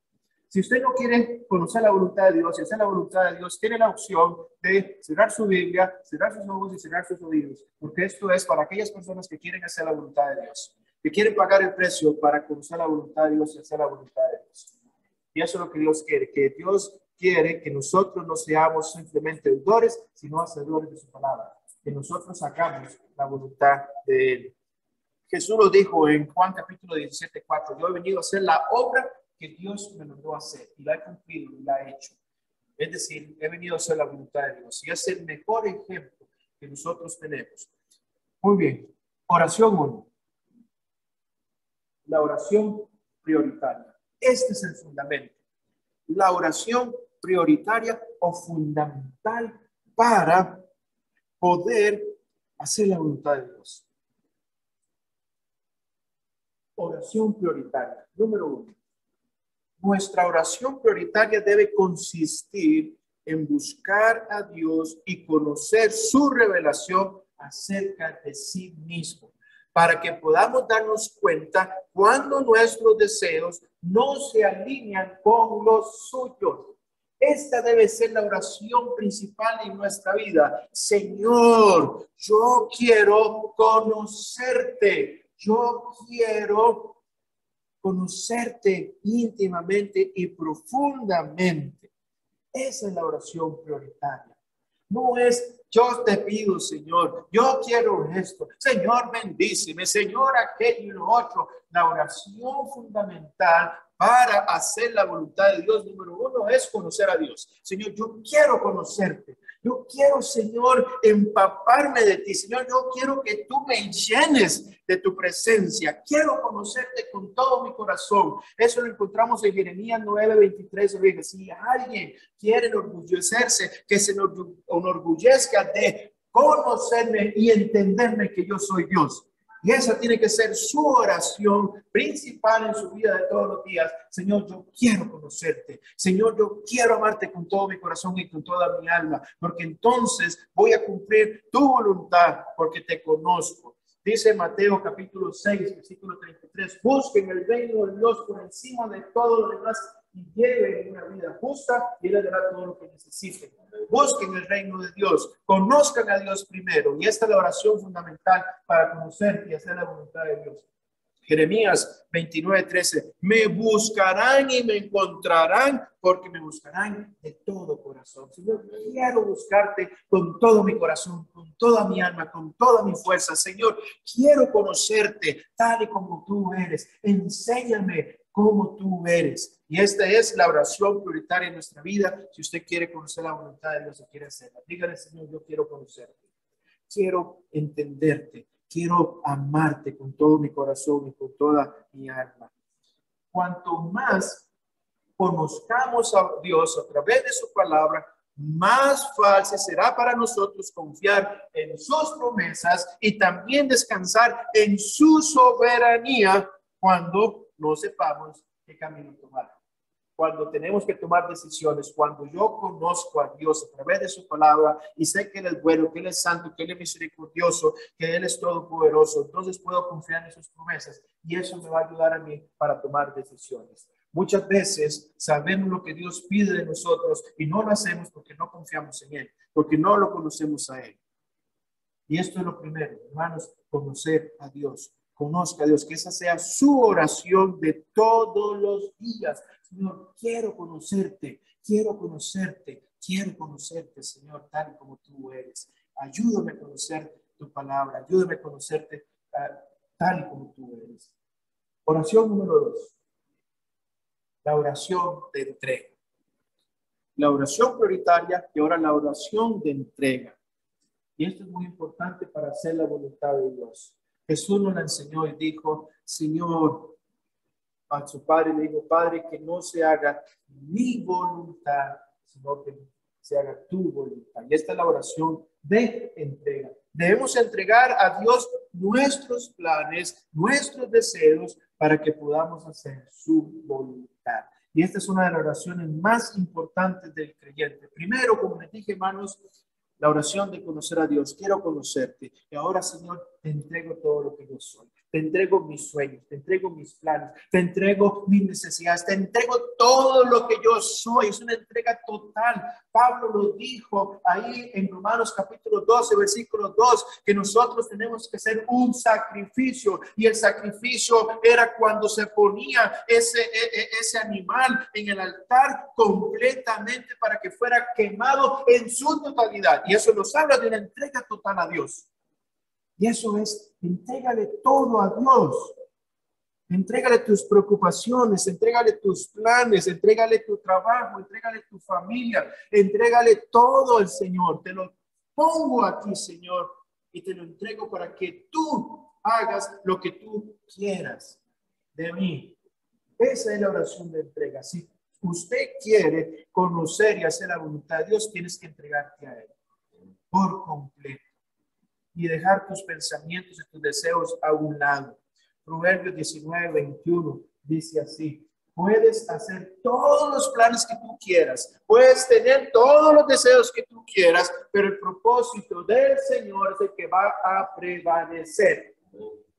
Si usted no quiere conocer la voluntad de Dios y hacer la voluntad de Dios, tiene la opción de cerrar su Biblia, cerrar sus ojos y cerrar sus oídos. Porque esto es para aquellas personas que quieren hacer la voluntad de Dios, que quieren pagar el precio para conocer la voluntad de Dios y hacer la voluntad de Dios. Y eso es lo que Dios quiere, que Dios quiere que nosotros no seamos simplemente oidores, sino hacedores de su palabra. Que nosotros hagamos la voluntad de Él. Jesús lo dijo en Juan capítulo 17:4. Yo he venido a hacer la obra que Dios me mandó a hacer y la he cumplido y la he hecho. Es decir, he venido a hacer la voluntad de Dios y es el mejor ejemplo que nosotros tenemos. Muy bien, oración 1. La oración prioritaria. Este es el fundamento. La oración prioritaria o fundamental para poder hacer la voluntad de Dios. Oración prioritaria. Número 1. Nuestra oración prioritaria debe consistir en buscar a Dios y conocer su revelación acerca de sí mismo, para que podamos darnos cuenta cuando nuestros deseos no se alinean con los suyos. Esta debe ser la oración principal en nuestra vida. Señor, yo quiero conocerte. Yo quiero conocerte íntimamente y profundamente. Esa es la oración prioritaria. No es, yo te pido, Señor, yo quiero esto. Señor, bendíceme. Señor, aquello y lo otro. La oración fundamental para hacer la voluntad de Dios, número 1, es conocer a Dios. Señor, yo quiero conocerte. Yo quiero, Señor, empaparme de ti. Señor, yo quiero que tú me llenes de tu presencia. Quiero conocerte con todo mi corazón. Eso lo encontramos en Jeremías 9:23. Dice, si alguien quiere enorgullecerse, que se enorgullezca de conocerme y entenderme que yo soy Dios. Y esa tiene que ser su oración principal en su vida de todos los días. Señor, yo quiero conocerte. Señor, yo quiero amarte con todo mi corazón y con toda mi alma, porque entonces voy a cumplir tu voluntad, porque te conozco. Dice Mateo capítulo 6, versículo 33, busquen el reino de Dios por encima de todo lo demás y lleven una vida justa y Él les dará todo lo que necesiten. Busquen el reino de Dios, conozcan a Dios primero. Y esta es la oración fundamental para conocer y hacer la voluntad de Dios. Jeremías 29:13, me buscarán y me encontrarán porque me buscarán de todo corazón. Señor, quiero buscarte con todo mi corazón, con toda mi alma, con toda mi fuerza. Señor, quiero conocerte tal y como tú eres. Enséñame como tú eres. Y esta es la oración prioritaria en nuestra vida. Si usted quiere conocer la voluntad de Dios, si quiere hacerla, dígale, Señor, yo quiero conocerte. Quiero entenderte. Quiero amarte con todo mi corazón y con toda mi alma. Cuanto más conozcamos a Dios a través de su palabra, más fácil será para nosotros confiar en sus promesas y también descansar en su soberanía cuando no sepamos qué camino tomar. Cuando tenemos que tomar decisiones, cuando yo conozco a Dios a través de su palabra y sé que Él es bueno, que Él es santo, que Él es misericordioso, que Él es todopoderoso, entonces puedo confiar en sus promesas y eso me va a ayudar a mí para tomar decisiones. Muchas veces sabemos lo que Dios pide de nosotros y no lo hacemos porque no confiamos en Él, porque no lo conocemos a Él. Y esto es lo primero, hermanos, conocer a Dios. Conozca a Dios, que esa sea su oración de todos los días. Señor, quiero conocerte, Señor, tal como tú eres. Ayúdame a conocer tu palabra, ayúdame a conocerte tal como tú eres. Oración número 2. La oración de entrega. La oración prioritaria y ahora la oración de entrega. Y esto es muy importante para hacer la voluntad de Dios. Jesús nos la enseñó y dijo, Señor, a su padre le dijo, Padre, que no se haga mi voluntad, sino que se haga tu voluntad. Y esta es la oración de entrega. Debemos entregar a Dios nuestros planes, nuestros deseos, para que podamos hacer su voluntad. Y esta es una de las oraciones más importantes del creyente. Primero, como les dije, hermanos, la oración de conocer a Dios. Quiero conocerte. Y ahora, Señor, te entrego todo lo que yo soy. Te entrego mis sueños, te entrego mis planes, te entrego mis necesidades, te entrego todo lo que yo soy. Es una entrega total. Pablo lo dijo ahí en Romanos capítulo 12, versículo 2, que nosotros tenemos que hacer un sacrificio. Y el sacrificio era cuando se ponía ese animal en el altar completamente para que fuera quemado en su totalidad. Y eso nos habla de una entrega total a Dios. Y eso es, entrégale todo a Dios. Entrégale tus preocupaciones, entrégale tus planes, entrégale tu trabajo, entrégale tu familia, entrégale todo al Señor. Te lo pongo aquí, Señor, y te lo entrego para que tú hagas lo que tú quieras de mí. Esa es la oración de entrega. Si usted quiere conocer y hacer la voluntad de Dios, tienes que entregarte a Él por completo y dejar tus pensamientos y tus deseos a un lado. Proverbios 19:21 dice así: puedes hacer todos los planes que tú quieras, puedes tener todos los deseos que tú quieras, pero el propósito del Señor es el que va a prevalecer.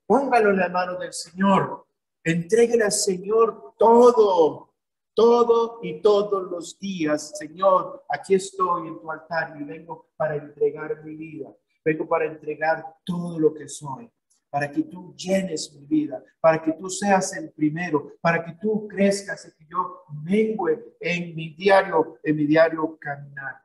Póngalo en la mano del Señor. Entréguele al Señor todo, todo y todos los días. Señor, aquí estoy en tu altar y vengo para entregar mi vida. Vengo para entregar todo lo que soy, para que tú llenes mi vida, para que tú seas el primero, para que tú crezcas y que yo mengüe en mi diario caminar.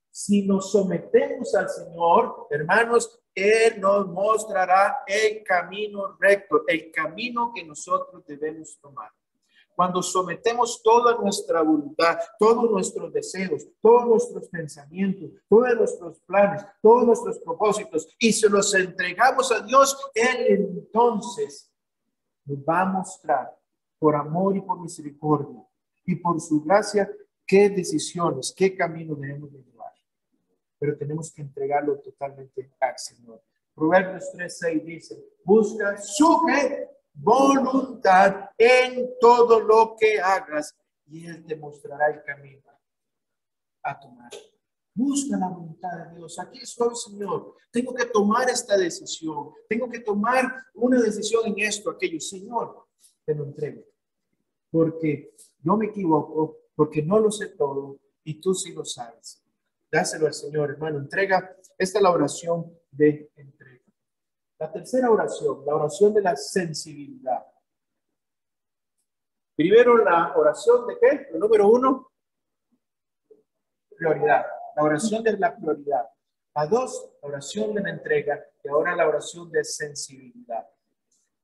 Si nos sometemos al Señor, hermanos, Él nos mostrará el camino recto, el camino que nosotros debemos tomar. Cuando sometemos toda nuestra voluntad, todos nuestros deseos, todos nuestros pensamientos, todos nuestros planes, todos nuestros propósitos y se los entregamos a Dios, Él entonces nos va a mostrar por amor y por misericordia y por su gracia qué decisiones, qué camino debemos de llevar. Pero tenemos que entregarlo totalmente al Señor. Proverbios 3:6 dice: busca su voluntad en todo lo que hagas y Él te mostrará el camino a tomar. Busca la voluntad de Dios. Aquí estoy, Señor. Tengo que tomar esta decisión. Tengo que tomar una decisión en esto, aquello. Señor, te lo entrego. Porque yo me equivoco, porque no lo sé todo y tú sí lo sabes. Dáselo al Señor, hermano. Entrega. Esta es la oración de entrega. La tercera oración, la oración de la sensibilidad. Primero, la oración de ¿qué? El número 1, prioridad. La oración de la prioridad. La 2, la oración de la entrega. Y ahora la oración de sensibilidad.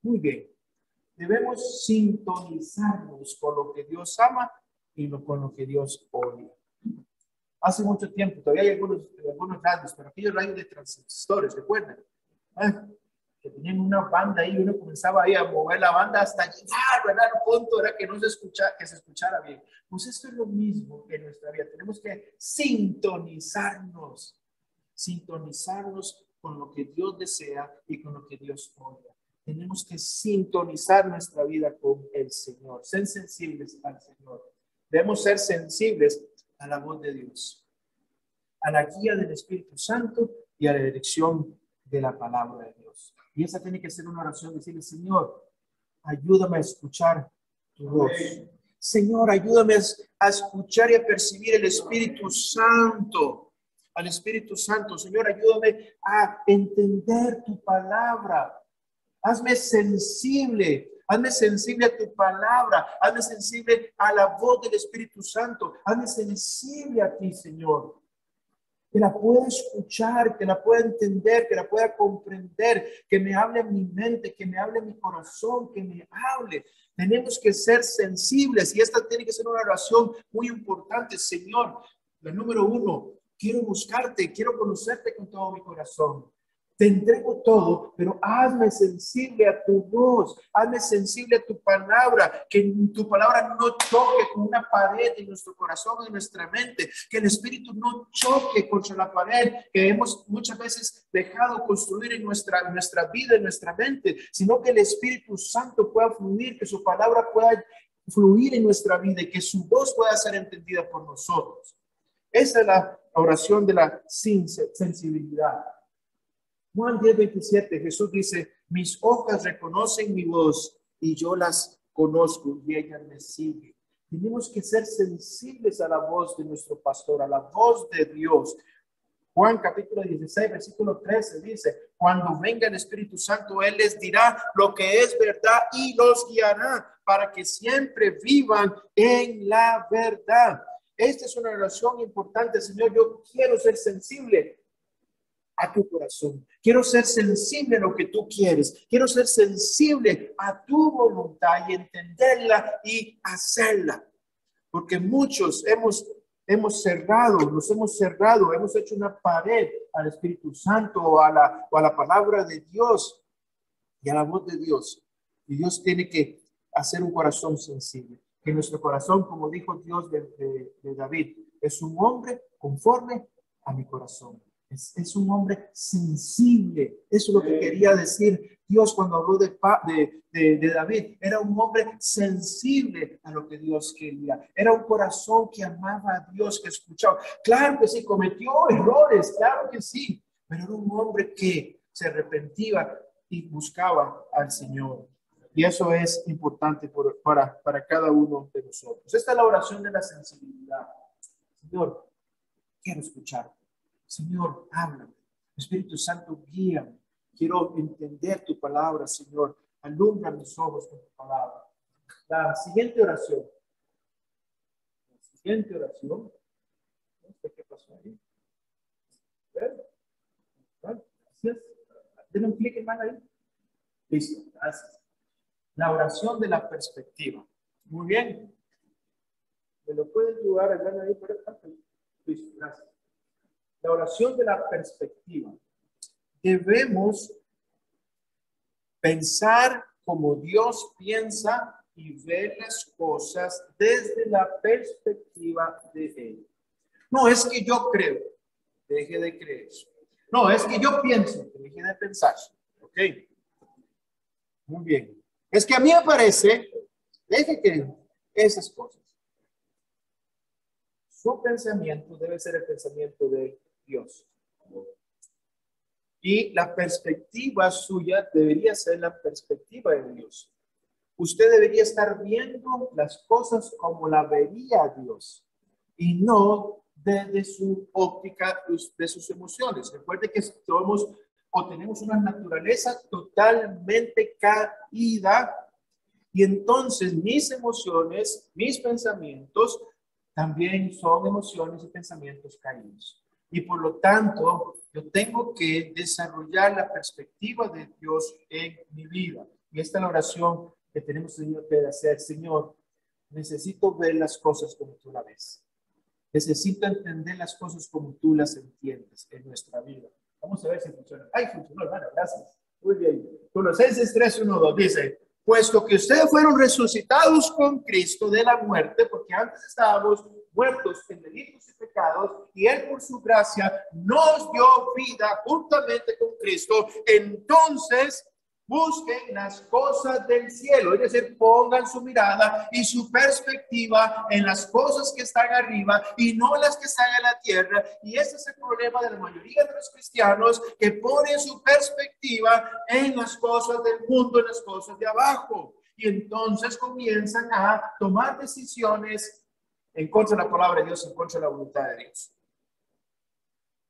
Muy bien. Debemos sintonizarnos con lo que Dios ama y con lo que Dios odia. Hace mucho tiempo, todavía hay algunos radios, pero aquellos radios de transistores, ¿recuerdan? Que tenían una banda ahí, uno comenzaba ahí a mover la banda hasta llegar, ¿verdad? Al punto era que no se escuchara, que se escuchara bien. Pues esto es lo mismo en nuestra vida. Tenemos que sintonizarnos con lo que Dios desea y con lo que Dios odia. Tenemos que sintonizar nuestra vida con el Señor, ser sensibles al Señor. Debemos ser sensibles a la voz de Dios, a la guía del Espíritu Santo y a la dirección de la palabra de Dios. Y esa tiene que ser una oración, decirle: Señor, ayúdame a escuchar tu voz. Señor, ayúdame a escuchar y a percibir el Espíritu Santo. Al Espíritu Santo, Señor, ayúdame a entender tu palabra. Hazme sensible a tu palabra, hazme sensible a la voz del Espíritu Santo, hazme sensible a ti, Señor. Que la pueda escuchar, que la pueda entender, que la pueda comprender, que me hable en mi mente, que me hable en mi corazón, que me hable. Tenemos que ser sensibles y esta tiene que ser una oración muy importante. Señor, la número 1, quiero buscarte, quiero conocerte con todo mi corazón. Te entrego todo, pero hazme sensible a tu voz, hazme sensible a tu palabra, que tu palabra no choque con una pared en nuestro corazón, en nuestra mente, que el Espíritu no choque contra la pared que hemos muchas veces dejado construir en nuestra vida, en nuestra mente, sino que el Espíritu Santo pueda fluir, que su palabra pueda fluir en nuestra vida y que su voz pueda ser entendida por nosotros. Esa es la oración de la sensibilidad. Juan 10:27, Jesús dice: mis ojas reconocen mi voz y yo las conozco y ellas me siguen. Tenemos que ser sensibles a la voz de nuestro pastor, a la voz de Dios. Juan capítulo 16, versículo 13 dice: cuando venga el Espíritu Santo, Él les dirá lo que es verdad y los guiará para que siempre vivan en la verdad. Esta es una oración importante. Señor, yo quiero ser sensible a tu corazón. Quiero ser sensible a lo que tú quieres. Quiero ser sensible a tu voluntad y entenderla y hacerla. Porque muchos hemos cerrado, hemos hecho una pared al Espíritu Santo o a la palabra de Dios y a la voz de Dios. Y Dios tiene que hacer un corazón sensible. Que nuestro corazón, como dijo Dios de David, es un hombre conforme a mi corazón. Es un hombre sensible. Eso es lo que quería decir Dios cuando habló de David. Era un hombre sensible a lo que Dios quería. Era un corazón que amaba a Dios, que escuchaba. Claro que sí, cometió errores, claro que sí. Pero era un hombre que se arrepentía y buscaba al Señor. Y eso es importante para cada uno de nosotros. Esta es la oración de la sensibilidad. Señor, quiero escuchar. Señor, háblame. Espíritu Santo, guíame. Quiero entender tu palabra, Señor. Alumbra mis ojos con tu palabra. La siguiente oración. No sé qué pasó ahí. Gracias. Denle un clic, hermano, ahí. Listo, gracias. La oración de la perspectiva. Muy bien. ¿Me lo pueden ayudar a ganar ahí por esta? Listo, gracias. La oración de la perspectiva. Debemos pensar como Dios piensa y ver las cosas desde la perspectiva de Él. No es que yo creo, deje de creer. No, es que yo pienso, deje de pensar. ¿Ok? Muy bien. Es que a mí me parece, deje que esas cosas. Su pensamiento debe ser el pensamiento de Dios. Y la perspectiva suya debería ser la perspectiva de Dios. Usted debería estar viendo las cosas como la vería Dios y no desde su óptica de sus emociones. Recuerde que somos o tenemos una naturaleza totalmente caída y entonces mis emociones, mis pensamientos también son emociones y pensamientos caídos. Y por lo tanto, yo tengo que desarrollar la perspectiva de Dios en mi vida. Y esta es la oración que tenemos que hacer. Señor, necesito ver las cosas como tú las ves. Necesito entender las cosas como tú las entiendes en nuestra vida. Vamos a ver si funciona. ¡Ay, funcionó, hermano! Gracias. Muy bien. Colosenses 3:1-2 dice, puesto que ustedes fueron resucitados con Cristo de la muerte, porque antes estábamos muertos en delitos y pecados, y Él por su gracia nos dio vida juntamente con Cristo, entonces busquen las cosas del cielo, es decir, pongan su mirada y su perspectiva en las cosas que están arriba y no las que están en la tierra. Y ese es el problema de la mayoría de los cristianos, que ponen su perspectiva en las cosas del mundo, en las cosas de abajo. Y entonces comienzan a tomar decisiones en contra de la palabra de Dios, en contra de la voluntad de Dios.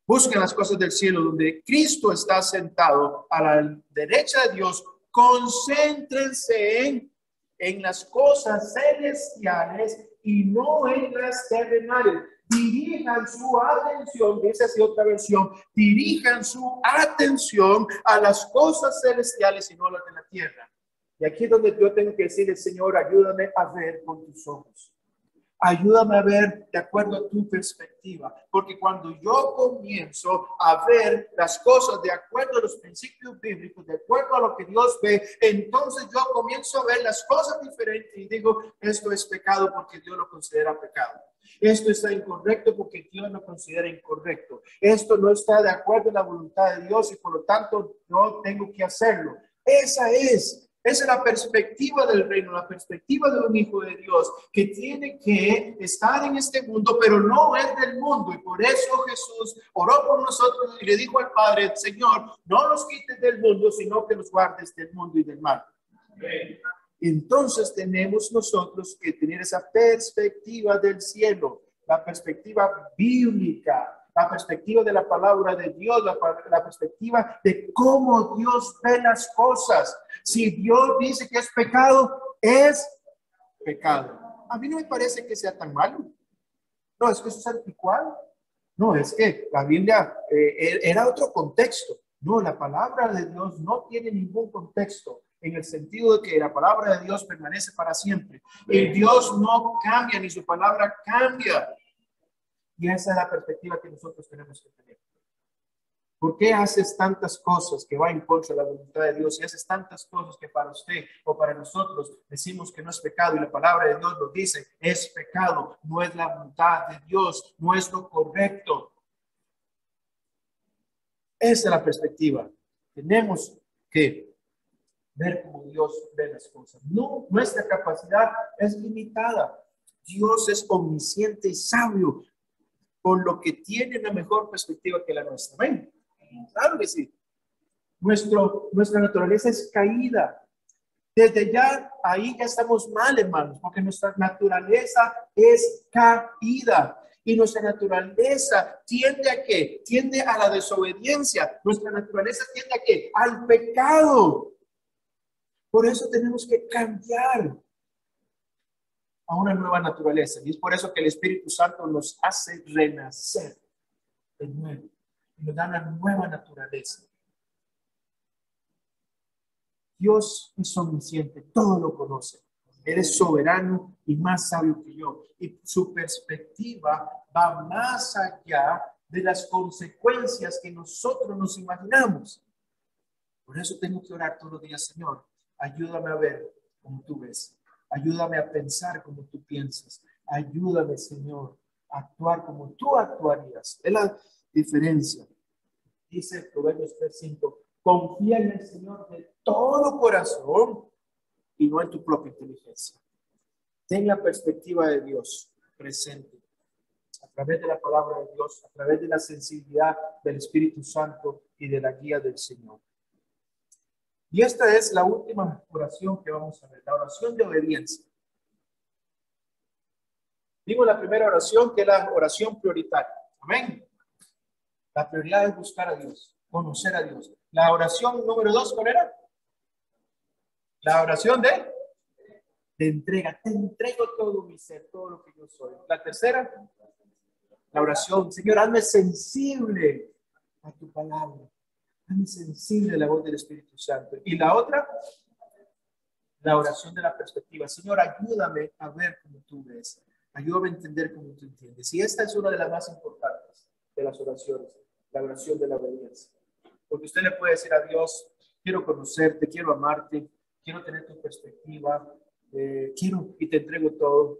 Busquen las cosas del cielo donde Cristo está sentado a la derecha de Dios. Concéntrense en las cosas celestiales y no en las terrenales. Dirijan su atención, dice así otra versión, dirijan su atención a las cosas celestiales y no las de la tierra. Y aquí es donde yo tengo que decirle, Señor, ayúdame a ver con tus ojos. Ayúdame a ver de acuerdo a tu perspectiva, porque cuando yo comienzo a ver las cosas de acuerdo a los principios bíblicos, de acuerdo a lo que Dios ve, entonces yo comienzo a ver las cosas diferentes y digo, esto es pecado porque Dios lo considera pecado. Esto está incorrecto porque Dios lo considera incorrecto. Esto no está de acuerdo a la voluntad de Dios y por lo tanto no tengo que hacerlo. Esa es la perspectiva del reino, la perspectiva de un hijo de Dios que tiene que estar en este mundo, pero no es del mundo. Y por eso Jesús oró por nosotros y le dijo al Padre, Señor, no nos quites del mundo, sino que nos guardes del mundo y del mal. Amén. Entonces tenemos nosotros que tener esa perspectiva del cielo, la perspectiva bíblica, la perspectiva de la palabra de Dios, la perspectiva de cómo Dios ve las cosas. Si Dios dice que es pecado, es pecado. A mí no me parece que sea tan malo. No, es que eso es anticuado. No, es que la Biblia era otro contexto. No, la palabra de Dios no tiene ningún contexto en el sentido de que la palabra de Dios permanece para siempre. Y Dios no cambia, ni su palabra cambia. Y esa es la perspectiva que nosotros tenemos que tener. ¿Por qué haces tantas cosas que va en contra de la voluntad de Dios? Y haces tantas cosas que para usted o para nosotros decimos que no es pecado y la palabra de Dios lo dice, es pecado, no es la voluntad de Dios, no es lo correcto. Esa es la perspectiva. Tenemos que ver cómo Dios ve las cosas. No, nuestra capacidad es limitada. Dios es omnisciente y sabio, por lo que tiene una mejor perspectiva que la nuestra. ¿Ven? Claro que sí. Nuestra naturaleza es caída. Desde ya, ahí ya estamos mal, hermanos, porque nuestra naturaleza es caída. Y nuestra naturaleza tiende a qué? Tiende a la desobediencia. Nuestra naturaleza tiende a qué? Al pecado. Por eso tenemos que cambiar a una nueva naturaleza. Y es por eso que el Espíritu Santo nos hace renacer de nuevo. Y nos da una nueva naturaleza. Dios es omnisciente, todo lo conoce. Él es soberano y más sabio que yo. Y su perspectiva va más allá de las consecuencias que nosotros nos imaginamos. Por eso tengo que orar todos los días, Señor. Ayúdame a ver como tú ves. Ayúdame a pensar como tú piensas. Ayúdame, Señor, a actuar como tú actuarías. Es la diferencia. Dice Proverbios 3:5. Confía en el Señor de todo corazón y no en tu propia inteligencia. Ten la perspectiva de Dios presente a través de la palabra de Dios, a través de la sensibilidad del Espíritu Santo y de la guía del Señor. Y esta es la última oración que vamos a ver, la oración de obediencia. Vimos la primera oración, que es la oración prioritaria. Amén. La prioridad es buscar a Dios, conocer a Dios. La oración número 2, ¿cuál era? La oración de entrega. Te entrego todo mi ser, todo lo que yo soy. La tercera, la oración. Señor, hazme sensible a tu palabra. Hazme sensible a la voz del Espíritu Santo. Y la otra, la oración de la perspectiva. Señor, ayúdame a ver como tú ves. Ayúdame a entender como tú entiendes. Y esta es una de las más importantes de las oraciones, la oración de la obediencia. Porque usted le puede decir a Dios, quiero conocerte, quiero amarte, quiero tener tu perspectiva, quiero y te entrego todo,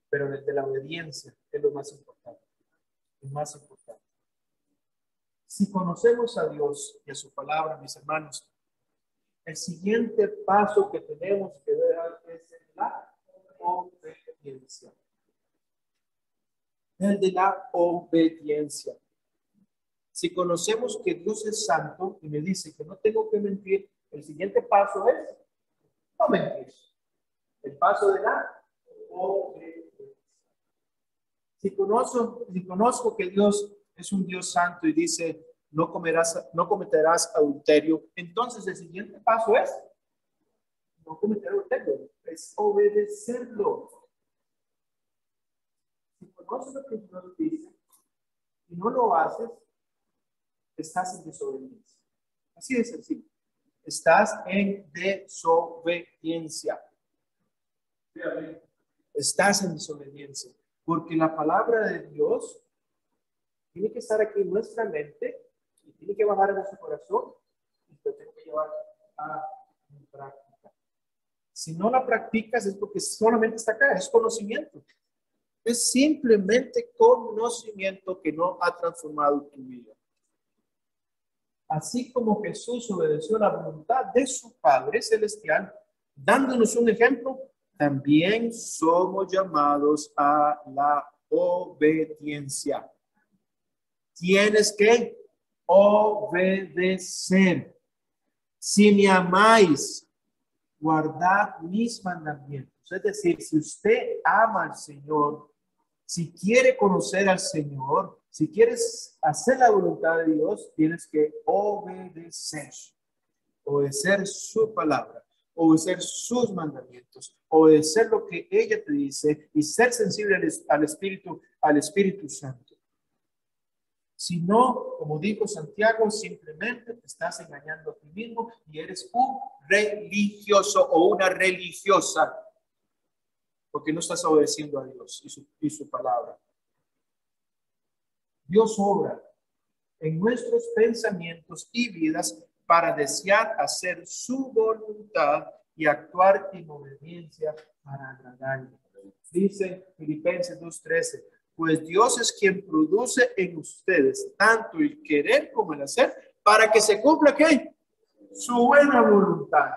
pero desde la obediencia es lo más importante. Lo más importante. Si conocemos a Dios y a su palabra, mis hermanos, el siguiente paso que tenemos que dar es la obediencia. El de la obediencia. Si conocemos que Dios es santo y me dice que no tengo que mentir, el siguiente paso es no mentir. El paso de la obediencia. Si conozco que Dios es un Dios santo y dice no cometerás adulterio, entonces el siguiente paso es no cometer adulterio, es obedecerlo. Si conoces lo que Dios dice y no lo haces, estás en desobediencia. Así de sencillo. Estás en desobediencia. Estás en desobediencia. Porque la palabra de Dios tiene que estar aquí en nuestra mente y tiene que bajar en nuestro corazón y lo tengo que llevar a mi práctica. Si no la practicas es porque solamente está acá, es conocimiento. Es simplemente conocimiento que no ha transformado tu vida. Así como Jesús obedeció la voluntad de su Padre Celestial, dándonos un ejemplo, también somos llamados a la obediencia. Tienes que obedecer. Si me amáis, guardad mis mandamientos. Es decir, si usted ama al Señor, si quiere conocer al Señor, si quieres hacer la voluntad de Dios, tienes que obedecer. Obedecer su palabra, obedecer sus mandamientos, obedecer lo que ella te dice y ser sensible al Espíritu Santo. Si no, como dijo Santiago, simplemente te estás engañando a ti mismo y eres un religioso o una religiosa, porque no estás obedeciendo a Dios y su palabra. Dios obra en nuestros pensamientos y vidas para desear hacer su voluntad y actuar en obediencia para agradarle. Dice Filipenses 2:13, pues Dios es quien produce en ustedes tanto el querer como el hacer para que se cumpla ¿qué? Su buena voluntad.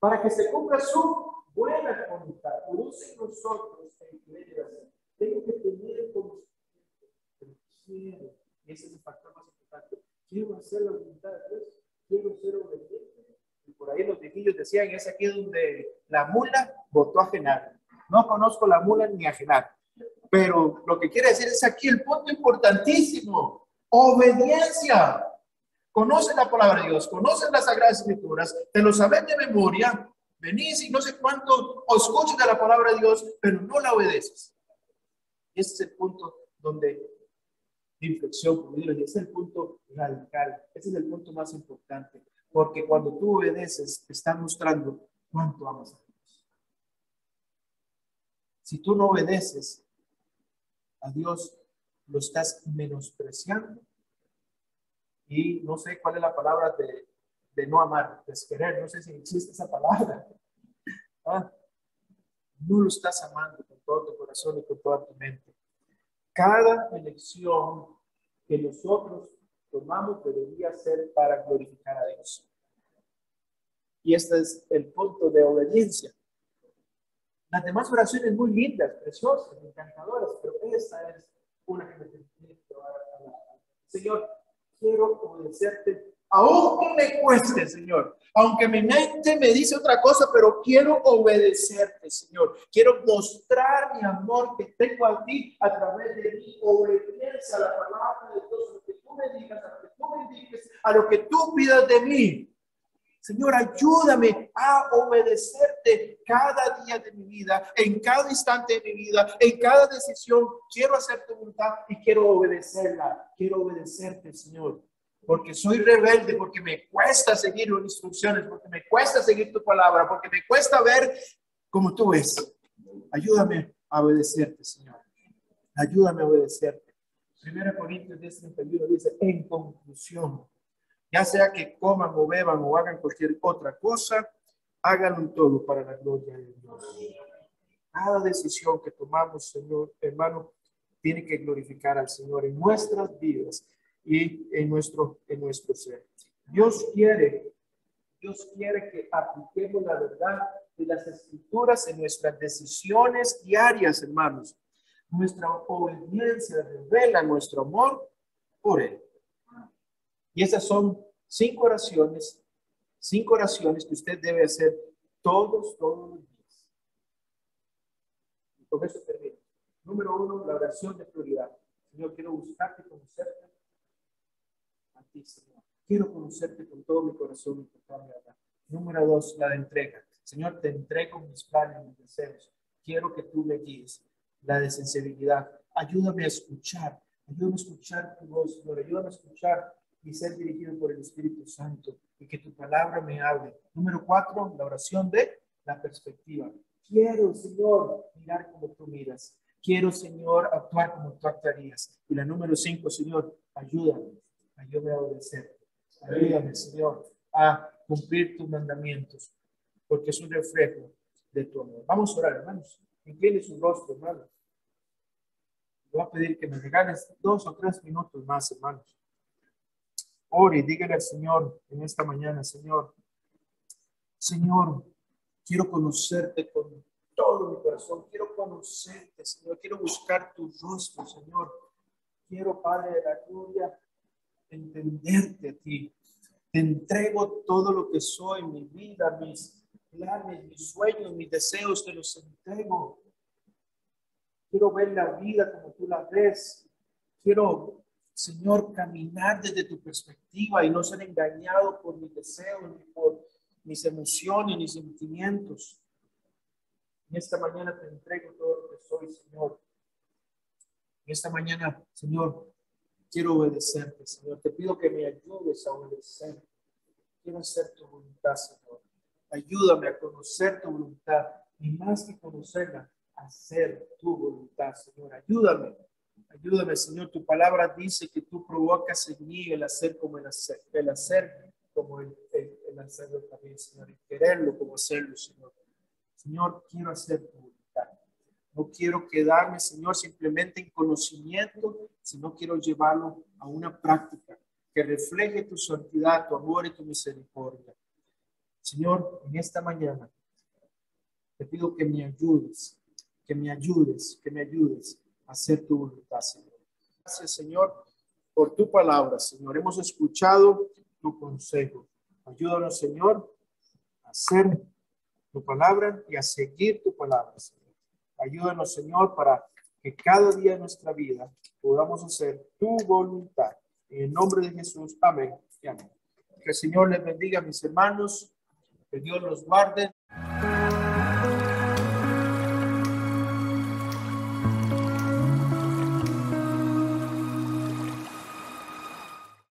Para que se cumpla su buena voluntad. Produce en nosotros el querer y el hacer. Tengo que tener conocimiento, pero quiero, y ese es el factor más importante, quiero hacer la voluntad de Dios, quiero ser obediente. Y por ahí los viejillos decían, es aquí donde la mula botó a Genaro. No conozco la mula ni a Genaro. Pero lo que quiere decir es aquí el punto importantísimo. Obediencia. Conoces la palabra de Dios, conoces las Sagradas Escrituras, te lo sabes de memoria, venís y no sé cuánto o escuchas de la palabra de Dios, pero no la obedeces. Y ese es el punto donde de inflexión, como digo, y ese es el punto radical, ese es el punto más importante, porque cuando tú obedeces, te está mostrando cuánto amas a Dios. Si tú no obedeces a Dios, lo estás menospreciando y no sé cuál es la palabra de no amar, desquerer, no sé si existe esa palabra. ¿Ah? No lo estás amando con todo tu corazón y con toda tu mente. Cada elección que nosotros tomamos debería ser para glorificar a Dios. Y este es el punto de obediencia. Las demás oraciones muy lindas, preciosas, encantadoras, pero esta es una que me tiene que llevar a la... Señor, quiero obedecerte, aunque me cueste, Señor. Aunque mi mente me dice otra cosa, pero quiero obedecerte, Señor. Quiero mostrar mi amor que tengo a ti a través de mi obediencia a la palabra de Dios, a lo que tú me digas, a lo que tú me indiques, a lo que tú pidas de mí. Señor, ayúdame a obedecerte cada día de mi vida, en cada instante de mi vida, en cada decisión. Quiero hacer tu voluntad y quiero obedecerla. Quiero obedecerte, Señor, porque soy rebelde, porque me cuesta seguir las instrucciones, porque me cuesta seguir tu palabra, porque me cuesta ver como tú ves. Ayúdame a obedecerte, Señor. Ayúdame a obedecerte. 1 Corintios 10:31 dice, en conclusión, ya sea que coman o beban o hagan cualquier otra cosa, háganlo todo para la gloria de Dios. Cada decisión que tomamos, Señor, hermano, tiene que glorificar al Señor en nuestras vidas y en nuestro ser. Dios quiere que apliquemos la verdad de las Escrituras en nuestras decisiones diarias, hermanos. Nuestra obediencia revela nuestro amor por Él. Y esas son 5 oraciones que usted debe hacer todos los días. Y con eso termino. Número 1, la oración de prioridad. Señor, quiero buscarte y conocerte a ti, Señor. Quiero conocerte con todo mi corazón y con toda mi alma. Número 2, la de entrega. Señor, te entrego mis planes, mis deseos. Quiero que tú me guíes. La de sensibilidad. Ayúdame a escuchar tu voz, Señor. Ayúdame a escuchar y ser dirigido por el Espíritu Santo y que tu palabra me hable. Número 4, la oración de la perspectiva. Quiero, Señor, mirar como tú miras. Quiero, Señor, actuar como tú actuarías. Y la número 5, Señor, ayúdame a obedecer. Ayúdame, Señor, a cumplir tus mandamientos, porque es un reflejo de tu amor. Vamos a orar, hermanos. Incline su rostro, hermanos. Voy a pedir que me regales 2 o 3 minutos más, hermanos. Ore y dígale al Señor en esta mañana, Señor, quiero conocerte con todo mi corazón, quiero conocerte, Señor, quiero buscar tu rostro, Señor. Quiero, Padre de la gloria, entenderte a ti. Te entrego todo lo que soy, mi vida, mis planes, mis sueños, mis deseos, te los entrego. Quiero ver la vida como tú la ves. Quiero, Señor, caminar desde tu perspectiva y no ser engañado por mis deseos, ni por mis emociones, ni sentimientos. En esta mañana te entrego todo lo que soy, Señor. En esta mañana, Señor, quiero obedecerte, Señor. Te pido que me ayudes a obedecer. Quiero hacer tu voluntad, Señor. Ayúdame a conocer tu voluntad, y más que conocerla, hacer tu voluntad, Señor. Ayúdame. Ayúdame, Señor. Tu palabra dice que tú provocas en mí el hacer como el hacer como el hacerlo también, Señor. Y quererlo como hacerlo, Señor. Señor, quiero hacer tu voluntad. No quiero quedarme, Señor, simplemente en conocimiento, sino quiero llevarlo a una práctica que refleje tu santidad, tu amor y tu misericordia. Señor, en esta mañana te pido que me ayudes, que me ayudes, que me ayudes a hacer tu voluntad, Señor. Gracias, Señor, por tu palabra, Señor. Hemos escuchado tu consejo. Ayúdanos, Señor, a hacer tu palabra y a seguir tu palabra, Señor. Ayúdanos, Señor, para que cada día de nuestra vida podamos hacer tu voluntad. En el nombre de Jesús, amén y amén. Que el Señor les bendiga, mis hermanos. Que Dios los guarde.